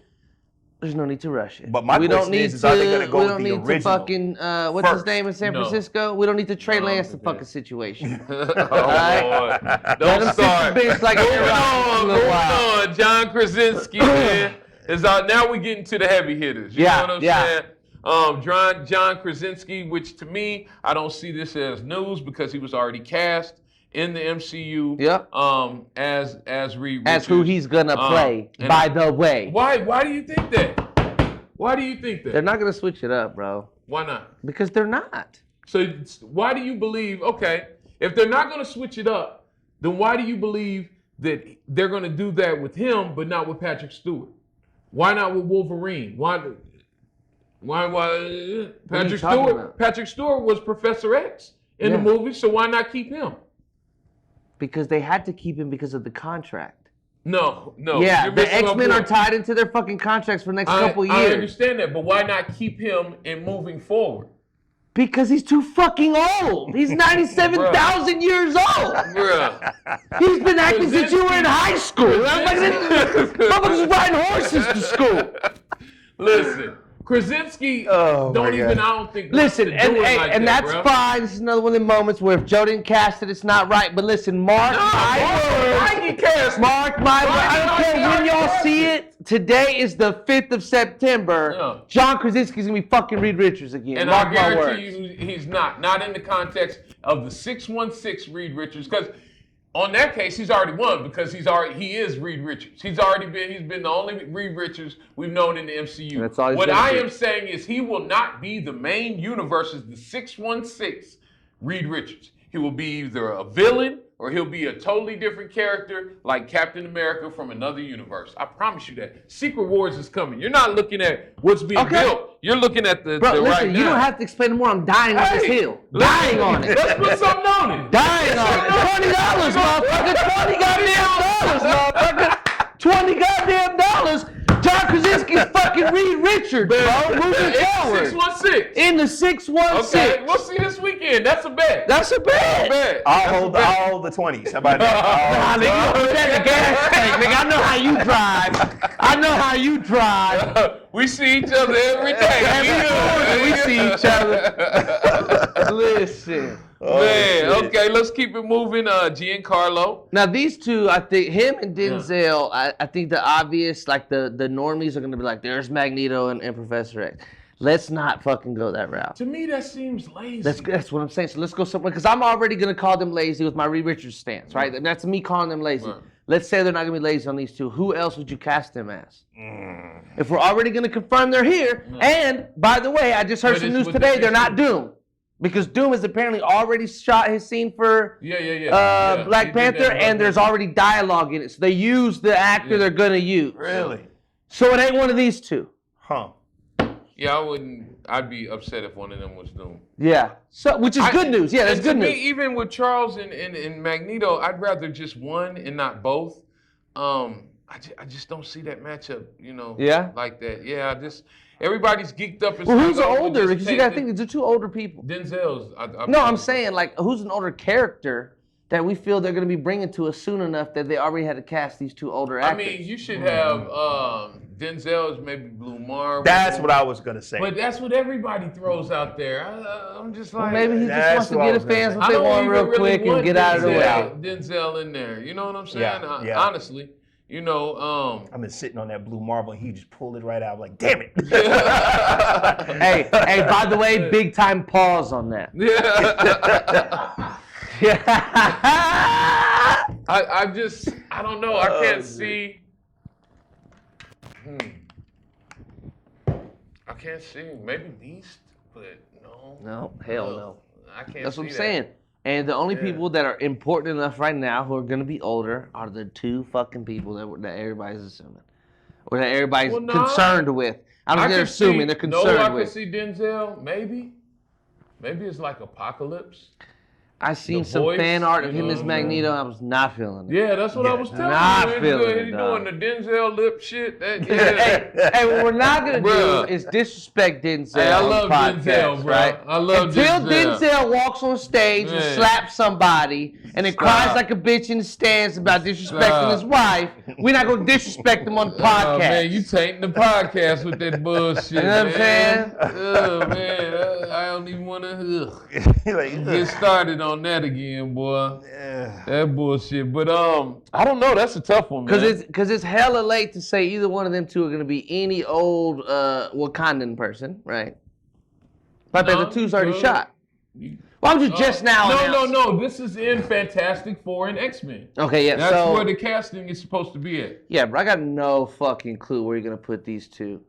There's no need to rush it. But my question is are they going to go with the original? We don't need to fucking, what's his name in San Francisco? We don't need to Trey Lance the fucking situation. Lord. Don't start. Moving on. John Krasinski, man. Now we getting to the heavy hitters. You know what I'm saying? John Krasinski, which to me, I don't see this as news because he was already cast in the MCU. As Reed Richards. As who he's gonna play, by the way. Why do you think that? Why do you think that? They're not gonna switch it up, bro. Why not? Because they're not. So why do you believe, if they're not gonna switch it up, then why do you believe that they're gonna do that with him but not with Patrick Stewart? Why not with Wolverine? Why Patrick Stewart was Professor X in the movie, so why not keep him? Because they had to keep him because of the contract. No. Yeah, the X-Men are tied into their fucking contracts for the next couple years. I understand that, but why not keep him in moving forward? Because he's too fucking old. He's 97,000 years old. Bruh. He's been acting since you were in high school. Motherfuckers riding horses to school. Listen, Krasinski I don't think. Listen, and that's fine. This is another one of the moments where if Joe didn't cast it, it's not right. But listen, mark my words. Mark my words. I don't care when y'all see it. Today is the 5th of September. Yeah. John Krasinski's going to be fucking Reed Richards again. And I guarantee you he's not. Not in the context of the 616 Reed Richards. Because on that case, he's already won because he is Reed Richards. He's been the only Reed Richards we've known in the MCU. That's all what I am saying is he will not be the main universe as the 616 Reed Richards. He will be either a villain or he'll be a totally different character like Captain America from another universe. I promise you that. Secret Wars is coming. You're not looking at what's being built. You're looking at the listen, right now. You don't have to explain more. I'm dying on this hill. Dying on it. Let's put something on it. Dying on it. $20, motherfucker. $20 goddamn dollars, motherfucker. $20 goddamn dollars. John Krasinski's fucking Reed Richards, bro. Moving forward. 616. In the 616. Okay, we'll see this weekend. That's a bet. That's a bet. I'll hold the 20s. How about that? Nah, nigga, you put that in the gas tank, nigga. I know how you drive. I know how you drive. We see each other every day. Every morning we see each other. Listen. Man, okay, let's keep it moving. Giancarlo. Now these two, I think him and Denzel, I think the obvious, like the normies are gonna be like, there's Magneto and Professor X. Let's not fucking go that route. To me, that seems lazy. That's what I'm saying. So let's go somewhere, because I'm already gonna call them lazy with my Reed Richards stance, right? And that's me calling them lazy. Right. Let's say they're not gonna be lazy on these two. Who else would you cast them as? If we're already gonna confirm they're here, and by the way, I just heard some news today, they're not Doom. Because Doom has apparently already shot his scene for Black Panther, and there's already dialogue in it. So they use the actor they're gonna use. Really? So it ain't one of these two. Huh. Yeah, I'd be upset if one of them was Doom. Yeah. So which is good news. Yeah, that's good news. Me, even with Charles and Magneto, I'd rather just one and not both. I just don't see that matchup, like that. Yeah, everybody's geeked up. Well, who's older? Because you gotta think they're two older people. Denzel's. I'm saying like who's an older character that we feel they're gonna be bringing to us soon enough that they already had to cast these two older actors. I mean, you should have Denzel's maybe Blue Marvel. That's what I was gonna say. But that's what everybody throws out there. I'm just like, maybe he just wants to get the fans what they want real quick and get out of the way. Denzel in there, you know what I'm saying? Honestly. I've been sitting on that Blue Marble and he just pulled it right out. I'm like, damn it. hey, by the way, big time pause on that. I don't know. I can't see. I can't see. Maybe Beast, but no. No, hell no. I can't. That's what I'm saying. And the only people that are important enough right now who are going to be older are the two fucking people that everybody's assuming. Or that everybody's concerned with. I don't think they're assuming, they're concerned with. I could see Denzel, maybe. Maybe it's like Apocalypse. I seen some fan art of him as Magneto. I was not feeling it. Yeah, that's what I was telling you. Not feeling it. He's doing the Denzel lip shit. Hey, what we're not gonna do is disrespect Denzel. Hey, I love podcast, Denzel, bro. Right? I love Until Denzel walks on stage and slaps somebody and then cries like a bitch in the stands about disrespecting his wife, we're not gonna disrespect him on the podcast. Man, you tainting the podcast with that bullshit. You know what I'm saying? Oh man, I don't even want to get started on that again, boy. Yeah. That bullshit. But I don't know. That's a tough one, man. Because it's hella late to say either one of them two are gonna be any old Wakandan person, right? But the two's already shot. Why would you just now announce? No. This is in Fantastic Four and X-Men. Okay, yeah. That's where the casting is supposed to be at. Yeah, but I got no fucking clue where you're gonna put these two.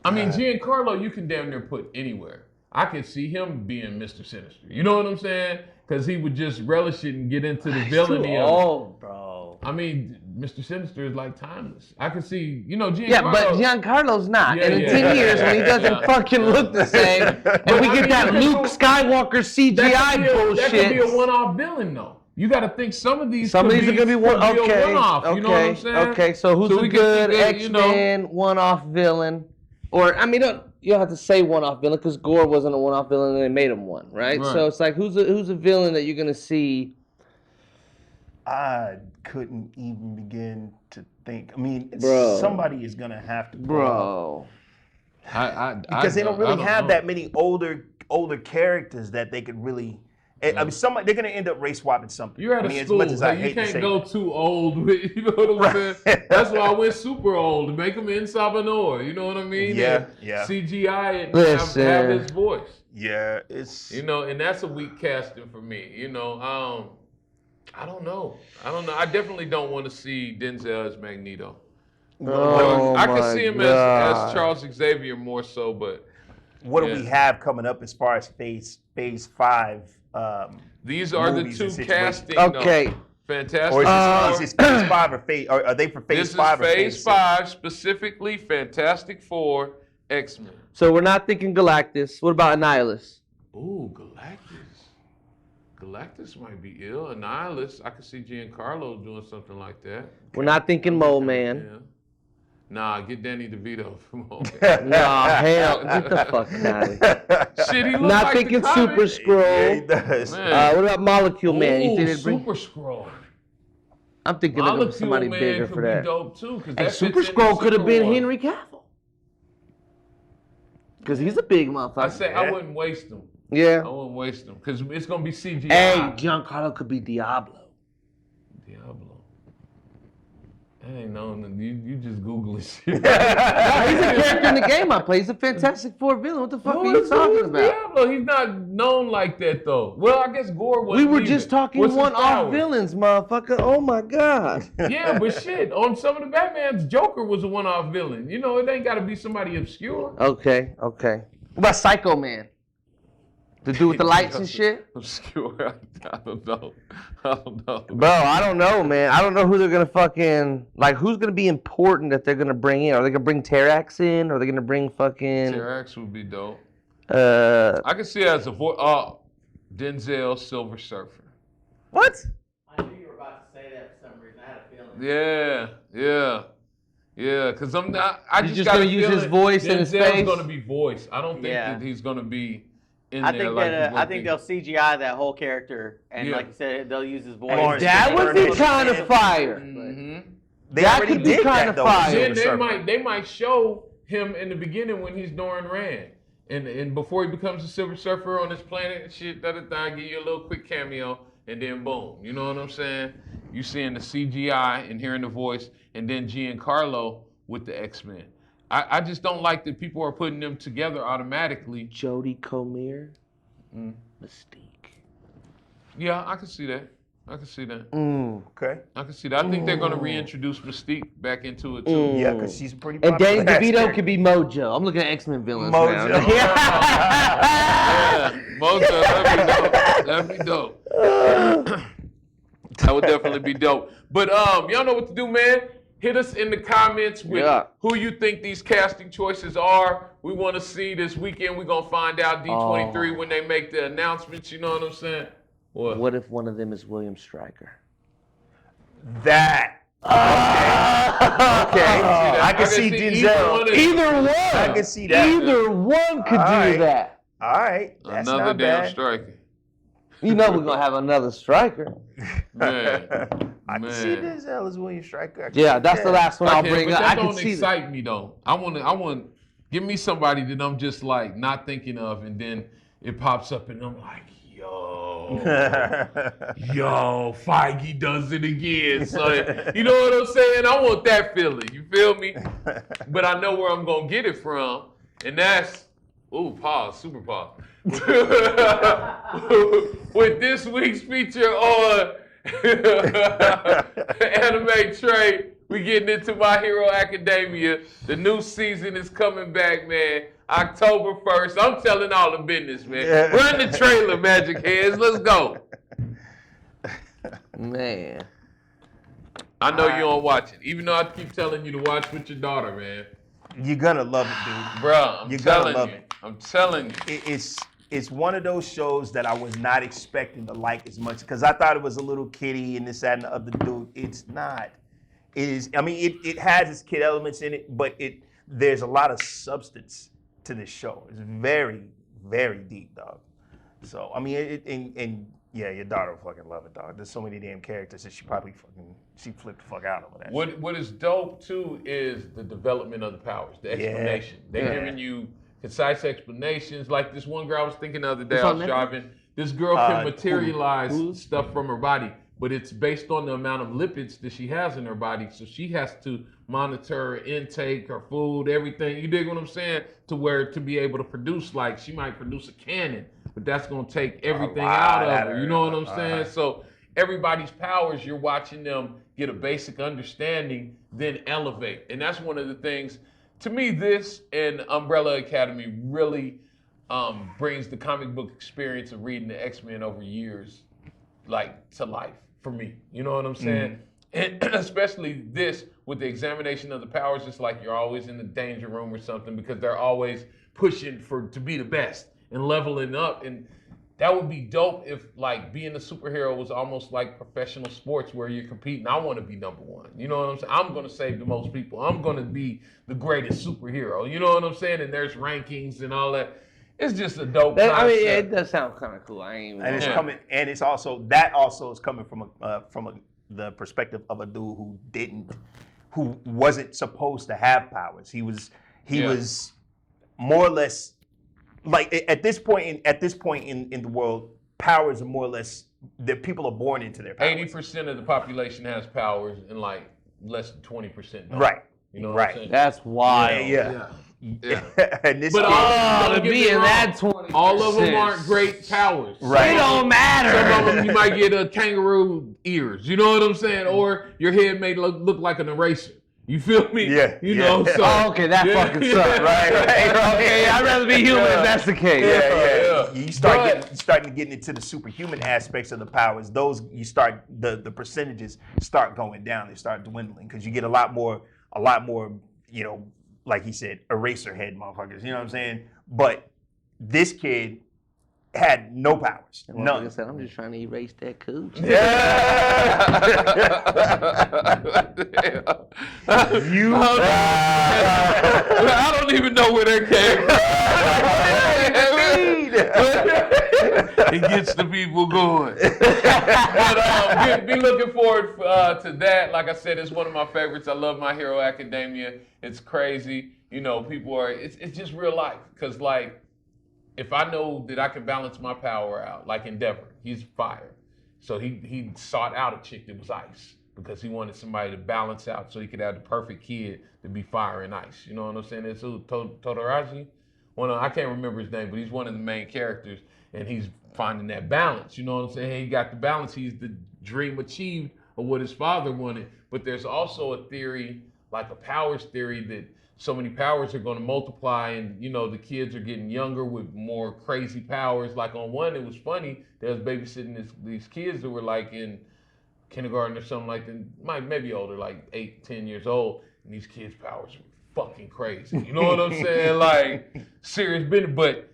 I mean, Giancarlo, you can damn near put anywhere. I could see him being Mr. Sinister. You know what I'm saying? Because he would just relish it and get into the villainy of it. Oh, bro. I mean, Mr. Sinister is like timeless. I could see, Giancarlo. Yeah, but Giancarlo's not. And in 10 years, when he doesn't fucking look the same, and we get that Luke Skywalker CGI bullshit. That could be a one-off villain, though. You got to think some of these are going to be one-off. You know what I'm saying? Okay, so who's a good X-Men one-off villain? Or, I mean, you don't have to say one-off villain because Gore wasn't a one-off villain and they made him one, right? So it's like, who's a villain that you're going to see I couldn't even begin to think. I mean, Bro. somebody is gonna have to. Bro. Because they don't really have that many older characters that they could really. I mean, they're gonna end up race swapping something. You're at a school, as much as I hate you to can't say go too old. You know what I'm saying? That's why I went super old to make him in Sabanor. You know what I mean? Yeah, and yeah. CGI and have his voice. Yeah, it's. You know, and that's a weak casting for me. You know, I don't know. I definitely don't want to see Denzel as Magneto. I can see him as Charles Xavier more so, but. What do we have coming up as far as Phase 5? These are the two casting. Okay. Fantastic. Or is this Phase 5 or Phase? Or are they for Phase 5 or Phase 6? This is Phase 5, specifically Fantastic Four, X-Men. So we're not thinking Galactus. What about Annihilus? Ooh, Galactus might be ill. Annihilus, I could see Giancarlo doing something like that. We're not thinking Mole Man. Yeah. Nah, get Danny DeVito from Mole Man. Nah, hell, get the fuck out of here. Shit, he looks not like thinking the comic. Super Scroll. Yeah, he does. What about Molecule Man? You think they'd bring? Super Scroll. I'm thinking they're gonna put somebody Man bigger could for be that. Dope too, And Super Scroll could have been Henry Cavill. Because he's a big motherfucker. I say I wouldn't waste him. Yeah. I wouldn't waste him because it's gonna be CGI. Hey, Giancarlo could be Diablo. I ain't known. You just Googling shit. He's a character in the game I play. He's a Fantastic Four villain. What the fuck are you talking about? Diablo? He's not known like that though. Well, I guess Gore was. We were just talking one-off villains, motherfucker. Oh my god. Yeah, but shit, on some of the Batman's, Joker was a one-off villain. You know, it ain't got to be somebody obscure. Okay. What about Psycho Man? The dude with the lights and shit? Obscure. I don't know. Bro, I don't know, man. I don't know who they're going to fucking... Like, who's going to be important that they're going to bring in? Are they going to bring Terrax in? Or are they going to bring fucking... Terrax would be dope. I can see it as a voice... Denzel Silver Surfer. What? I knew you were about to say that for some reason. I had a feeling. Yeah, because I'm not... I just going to use his voice and his face? Denzel's going to be voice. I don't think that he's going to be... I think they'll CGI that whole character, and like you said, they'll use his voice. That would be kind of fire. Mm-hmm. That could be kind of fire. Then they might show him in the beginning when he's Doran Rand, and before he becomes a Silver Surfer on this planet and shit. Give you a little quick cameo, and then boom. You know what I'm saying? You seeing the CGI and hearing the voice, and then Giancarlo with the X-Men. I just don't like that people are putting them together automatically. Jodie Comer, Mystique. Yeah, I can see that. Okay. I can see that. I think they're going to reintroduce Mystique back into it too. Yeah, because she's pretty popular. And Danny DeVito character. could be Mojo. I'm looking at X-Men villains Mojo. now. Yeah, Mojo, that'd be dope. That would definitely be dope. But y'all know what to do, man. Hit us in the comments with who you think these casting choices are. We want to see this weekend. We're going to find out D23 when they make the announcements. You know what I'm saying? What if one of them is William Stryker? That. Okay. I can see Denzel. Either one. I can see that. Either one could do that. All right. That's another not damn bad. striker. You know we're going to have another striker. Man. I can see Denzel as William Stryker. Yeah, that's the last one I'll bring up. That don't excite me though. I want give me somebody that I'm just like not thinking of, and then it pops up and I'm like, yo, Feige does it again, son. You know what I'm saying? I want that feeling. You feel me? But I know where I'm gonna get it from, and that's super pause. With this week's feature on Anime Trade, we getting into My Hero Academia. The new season is coming back, man. October 1st. I'm telling all the business, man. Yeah. Run the trailer, Magic Heads. Let's go. Man. I know you don't watch it, even though I keep telling you to watch with your daughter, man. You're gonna love it, dude. Bro, I'm telling you. It's one of those shows that I was not expecting to like as much because I thought it was a little kiddie and this, that, and the other, dude. It's not. It is. I mean, it has its kid elements in it, but there's a lot of substance to this show. It's very, very deep, dog. So I mean, and Yeah, your daughter will fucking love it, dog. There's so many damn characters that she flipped the fuck out over that. What is dope too is the development of the powers, the explanation. They're giving you concise explanations. Like this one girl I was thinking the other day, I was driving. This girl can materialize stuff from her body, but it's based on the amount of lipids that she has in her body. So she has to monitor her intake, her food, everything. You dig what I'm saying? To be able to produce, like she might produce a cannon, but that's gonna take everything out of her. You know what I'm saying? So everybody's powers, you're watching them get a basic understanding, then elevate. And that's one of the things, to me, this and Umbrella Academy really brings the comic book experience of reading the X-Men over years, like, to life for me. You know what I'm saying? And especially this, with the examination of the powers, it's like you're always in the danger room or something, because they're always pushing to be the best and leveling up. And that would be dope if, like, being a superhero was almost like professional sports where you're competing. I want to be number one. You know what I'm saying? I'm going to save the most people. I'm going to be the greatest superhero. You know what I'm saying? And there's rankings and all that. It's just a dope concept. I mean, it does sound kind of cool. I ain't even. And it's coming, and it's also is coming from the perspective of a dude who wasn't supposed to have powers. He was more or less like at this point in the world, powers are more or less that people are born into their powers. 80% of the population has powers, and like less than 20% don't. Right. You know what I'm saying? That's wild. Yeah. And this But to be in that 20%. All of them aren't great powers. Right. It don't matter. Some of them you might get a kangaroo ears. You know what I'm saying? Or your head may look like an eraser. You feel me? Yeah. You know. So, okay, that fucking sucks. Right. Okay, I'd rather be human if that's the case. Yeah. You start getting into the superhuman aspects of the powers. Those the percentages start going down. They start dwindling because you get a lot more. You know, like he said, eraser head motherfuckers. You know what I'm saying? But this kid had no powers. None. Like I said, I'm just trying to erase that cooch. Yeah. I don't even know where that came from. It gets the people going. But be looking forward to that. Like I said, it's one of my favorites. I love My Hero Academia. It's crazy. You know, people are. It's just real life. Cause like, if I know that I can balance my power out, like Endeavor, he's fire. So he sought out a chick that was ice because he wanted somebody to balance out so he could have the perfect kid to be fire and ice. You know what I'm saying? It's Todoroki. I can't remember his name, but he's one of the main characters, and he's finding that balance. You know what I'm saying? He got the balance. He's the dream achieved of what his father wanted. But there's also a theory, like a powers theory, that so many powers are going to multiply, and you know the kids are getting younger with more crazy powers. Like on one, it was funny. They was babysitting these kids that were like in kindergarten or something like that, maybe older, like 8, 10 years old, and these kids' powers were fucking crazy. You know what I'm saying? Like serious business, but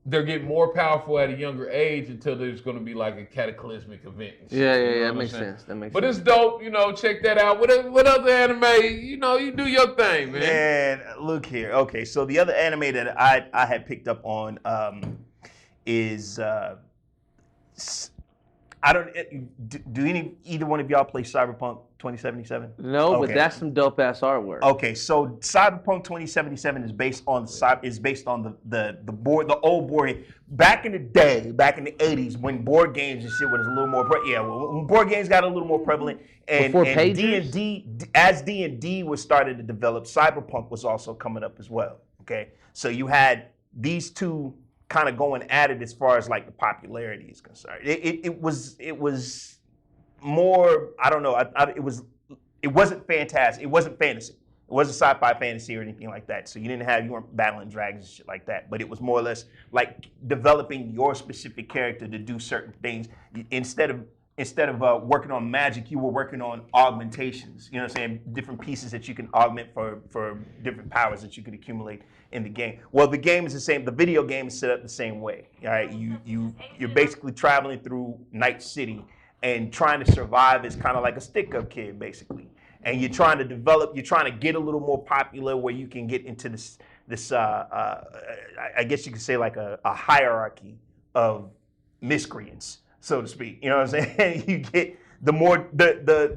they're getting more powerful at a younger age until there's going to be like a cataclysmic event. Yeah, that makes sense. But it's dope, you know, check that out. What other anime, you know, you do your thing, man. Man, look here. Okay, so the other anime that I had picked up on is, do either one of y'all play Cyberpunk 2077? No, okay. But that's some dope ass artwork. Okay, so Cyberpunk 2077 is based on the old board. Back in the day, back in the 80s, when board games and shit was a little more when board games got a little more prevalent, and D&D, as D&D was starting to develop, Cyberpunk was also coming up as well. Okay, so you had these two kind of going at it as far as like the popularity is concerned. It was more, I don't know, it wasn't fantastic. It wasn't fantasy. It wasn't sci-fi fantasy or anything like that. So you weren't battling dragons and shit like that. But it was more or less like developing your specific character to do certain things. Instead of working on magic, you were working on augmentations. You know what I'm saying? Different pieces that you can augment for different powers that you could accumulate in the game. Well, the game is the same. The video game is set up the same way. All right, you're basically traveling through Night City and trying to survive as kind of like a stick-up kid, basically. And you're trying to get a little more popular where you can get into this I guess you could say like a hierarchy of miscreants. so to speak. You know what I'm saying? You get the more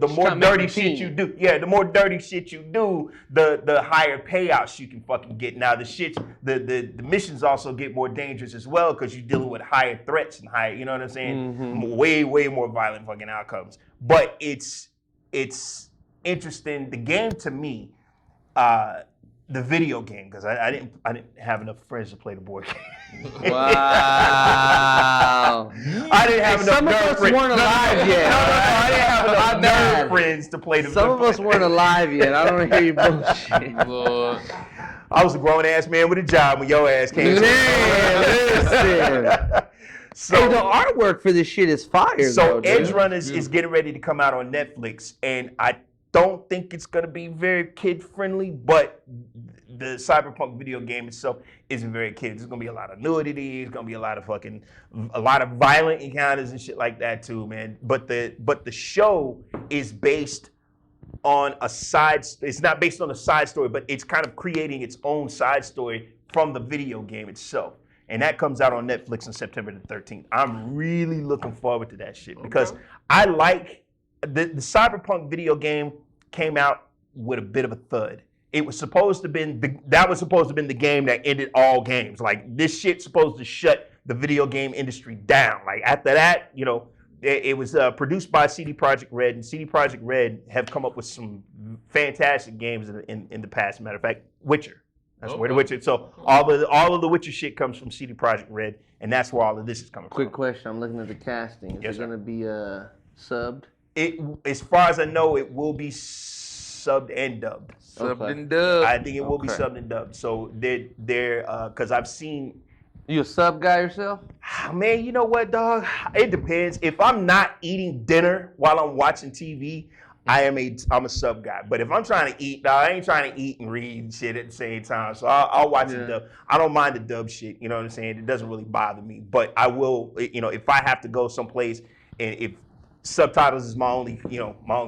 more dirty shit you do. Yeah, the more dirty shit you do, the higher payouts you can fucking get. Now the missions also get more dangerous as well because you're dealing with higher threats and higher, you know what I'm saying? Way more violent fucking outcomes. But it's interesting. The game to me, the video game, because I didn't have enough friends to play the board game. Wow. I didn't have enough Some of us weren't alive yet. No, I didn't have enough nerd friends to play the Some of us weren't alive yet. I don't want to hear your bullshit. Lord. I was a grown ass man with a job when your ass came. Man, listen. So Hey, the artwork for this shit is fire. So though, Edge Runners is getting ready to come out on Netflix, and I don't think it's gonna be very kid friendly, but the Cyberpunk video game itself isn't very kids. There's gonna be a lot of nudity. It's gonna be a lot of violent encounters and shit like that too, man. But the show is based on a side. It's not based on a side story, but it's kind of creating its own side story from the video game itself. And that comes out on Netflix on September the 13th. I'm really looking forward to that shit because I like the Cyberpunk video game came out with a bit of a thud. It was supposed to been the game that ended all games. Like this shit's supposed to shut the video game industry down. Like after that, you know, it was produced by CD Projekt Red, and CD Projekt Red have come up with some fantastic games in the past. Matter of fact, Witcher. That's where the Witcher. So all of the Witcher shit comes from CD Projekt Red, and that's where all of this is coming from. Quick question: I'm looking at the casting. Is it going to be subbed? As far as I know, it will be subbed and dubbed. Subbed and dubbed. I think it will be subbed and dubbed. So they're because I've seen. You a sub guy yourself? Man, you know what, dog? It depends. If I'm not eating dinner while I'm watching TV, I'm a sub guy. But if I'm trying to eat, dog, I ain't trying to eat and read and shit at the same time. So I'll watch the dub. I don't mind the dub shit. You know what I'm saying? It doesn't really bother me. But I will, you know, if I have to go someplace and if subtitles is my only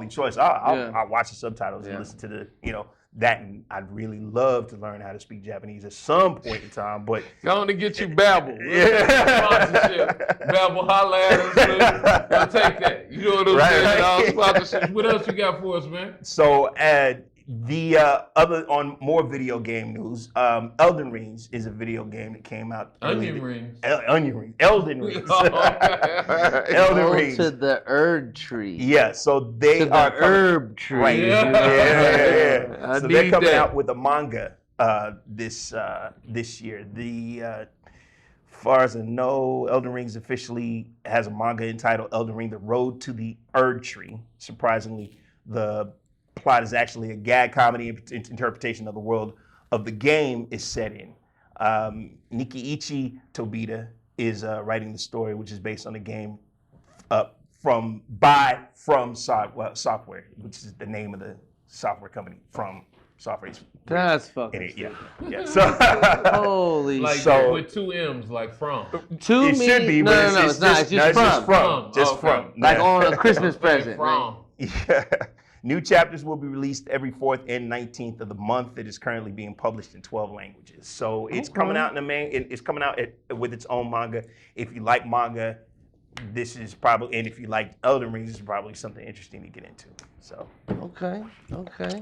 choice, I'll watch the subtitles and listen to the, you know, that, and I'd really love to learn how to speak Japanese at some point in time, but going to get you Babbel. Sponsorship. Babbel, holla at us, please. I'll take that. You know what I'm saying? All sponsorships. What else you got for us, man? So the other on more video game news, Elden Rings is a video game that came out. Onion rings. Elden Rings. Elden Rings. To the herb tree. Yeah, so they are herb tree. Right. Yeah. So they're coming out with a manga this year. As far as I know, Elden Rings officially has a manga entitled Elden Ring: The Road to the Erd Tree. Surprisingly, the plot is actually a gag comedy interpretation of the world of the game is set in. Nikiichi Tobita is writing the story, which is based on the game From Software, which is the name of the software company. From Software. That's fucking yeah. So holy like shit. with two M's, like from. Two it should be, no, but no, it's not. It's just from. Just from. Like on a Christmas present. From. Yeah. New chapters will be released every 4th and 19th of the month. It is currently being published in 12 languages. So it's coming out it's coming out with its own manga. If you like manga, this is probably, and if you like Elden Rings, this is probably something interesting to get into. So Okay.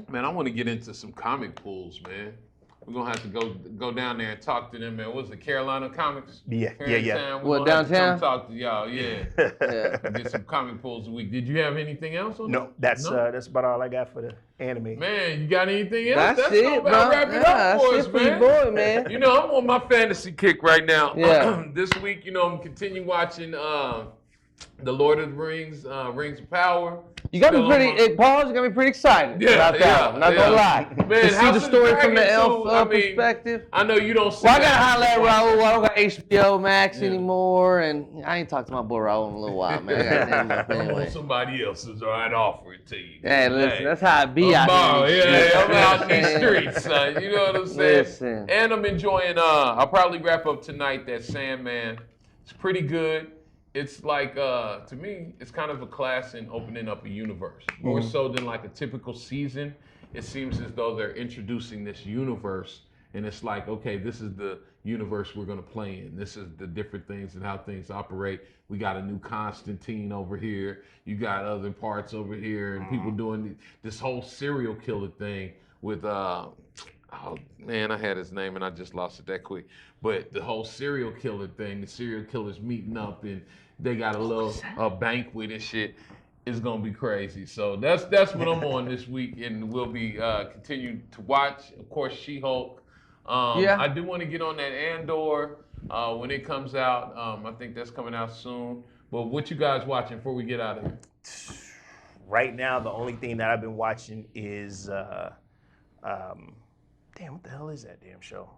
Man, I want to get into some comic pools, man. We're gonna have to go down there and talk to them, man. What's the Carolina Comics? Yeah. What, downtown? Talk to y'all, yeah. Get some comic pools a week. Did you have anything else on No, that's about all I got for the anime. Man, you got anything else? That's it, bro. Wrap it up for us, for your boy, man. You know, I'm on my fantasy kick right now. Yeah. This week, you know, I'm continuing watching the Lord of the Rings, Rings of Power. You got me pretty, Paul, you got me pretty excited about that one. I'm not gonna lie. Man, to see the story from the elf perspective. I know you don't see Well, I gotta holler at Raul. I don't got HBO Max anymore, and I ain't talked to my boy Raul in a little while, man. I gotta name him up anyway. Somebody else is right offer it to you. Hey, listen, that's how I be out here. I'm out in these streets, son. You know what I'm saying? Listen. And I'm enjoying, I'll probably wrap up tonight, that Sandman. It's pretty good. It's like, to me, it's kind of a class in opening up a universe. More so than like a typical season. It seems as though they're introducing this universe and it's like, okay, this is the universe we're gonna play in. This is the different things and how things operate. We got a new Constantine over here. You got other parts over here, and people doing this whole serial killer thing with oh man, I had his name and I just lost it that quick. But the whole serial killer thing, the serial killers meeting up and they got a banquet and shit. Is gonna be crazy. So that's what I'm on this week, and we'll be continuing to watch. Of course, She-Hulk. I do want to get on that Andor when it comes out. I think that's coming out soon. But what you guys watching before we get out of here? Right now, the only thing that I've been watching is damn, what the hell is that damn show?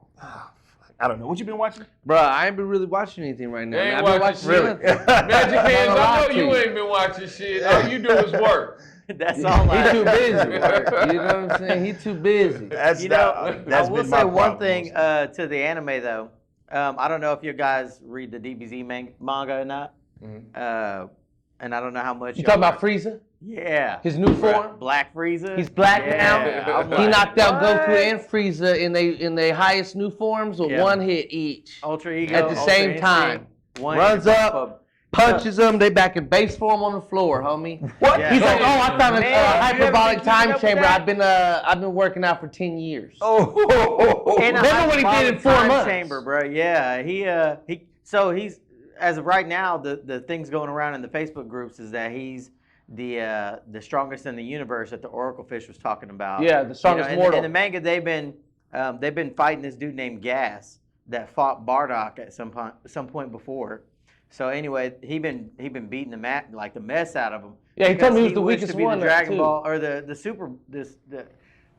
I don't know. What you been watching? Bro, I ain't been really watching anything right now. I've been watching really. Magic Hands, I know you ain't been watching shit. All you do is work. That's all He too busy. You know what I'm saying? He too busy. That's I will been say my one problem thing mostly. to the anime though. I don't know if you guys read the DBZ manga or not. And I don't know how much. You talking about Frieza? Yeah. His new form? Black Frieza. He's black Yeah. now. I'm He like, knocked out what? Goku and Frieza in their highest new forms with one hit each. Ultra Ego At the Ultra same Instinct, time. one Runs hit up, punches them, they back in base form on the floor, homie. What? Yeah. He's like, oh, I found a Man, you ever hyperbolic been time keeping up chamber. with I've been working out for 10 years. And Remember what he did in 4 time months? chamber, bro. Yeah, he's as of right now, the things going around in the Facebook groups is that he's the strongest in the universe that the Oracle Fish was talking about. Yeah, the strongest mortal. In the manga, they've been fighting this dude named Gas that fought Bardock at some point before. So anyway, he been beating the mess out of him. Yeah, he told me he was the wished weakest to be one. The Dragon Ball or the super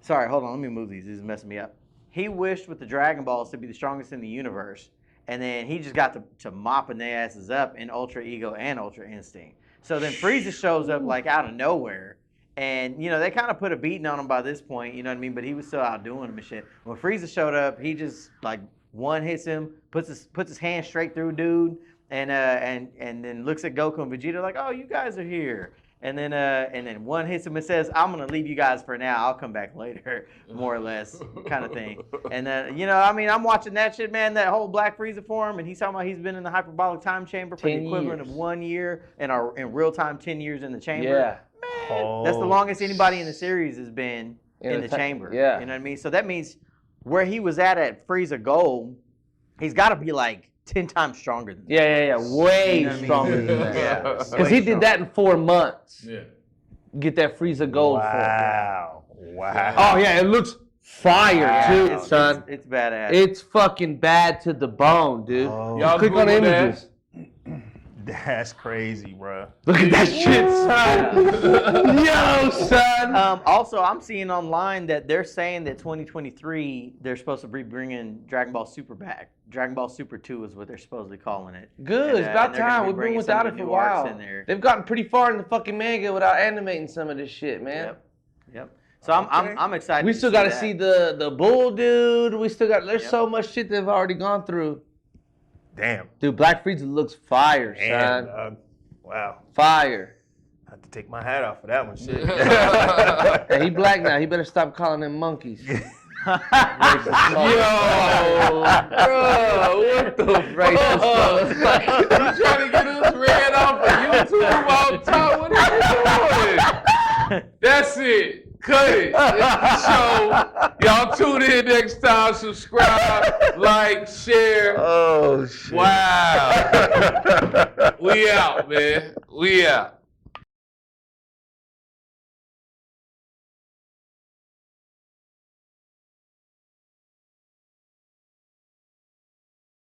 Sorry, hold on. Let me move these. This is messing me up. He wished with the Dragon Balls to be the strongest in the universe, and then he just got to mopping their asses up in Ultra Ego and Ultra Instinct. So then Frieza shows up like out of nowhere, and they kind of put a beating on him by this point, you know what I mean? But he was still outdoing him and shit. When Frieza showed up, he just like one hits him, puts his hand straight through dude, and then looks at Goku and Vegeta like, oh, you guys are here. And then one hits him and says, I'm gonna leave you guys for now. I'll come back later, more or less, kind of thing. And then I'm watching that shit, man. That whole Black Frieza form, and he's talking about he's been in the hyperbolic time chamber for the equivalent of 1 year, and in real time 10 years in the chamber. Yeah, man, that's the longest anybody in the series has been in the chamber. Yeah, you know what I mean. So that means where he was at Frieza Gold, he's got to be like 10 times stronger than that. Yeah. Way stronger than that. Yeah. Because he did that in 4 months. Yeah. Get that Frieza Gold Wow. Oh, yeah, it looks fire, too, son. It's badass. It's fucking bad to the bone, dude. Oh. Y'all click on the Google that? images. That's crazy, bro. Look at that shit, son. Yo, son. Also, I'm seeing online that they're saying that 2023, they're supposed to be bringing Dragon Ball Super back. Dragon Ball Super 2 is what they're supposedly calling it. Good, it's about time. We've been without it for a while. They've gotten pretty far in the fucking manga without animating some of this shit, man. Yep. So I'm excited. We still got to that. see the bull dude. We still got. There's so much shit they've already gone through. Damn. Dude, Black Frieza looks fire, son. Wow. Fire. I have to take my hat off for that one, shit. Hey, he black now. He better stop calling them monkeys. Yo, bro, what the fuck? You trying to get us ran off of YouTube all the time? What are you doing? That's it. Cut it. It's the show. Y'all tune in next time. Subscribe, like, share. Oh, shit. Wow. We out, man. We out.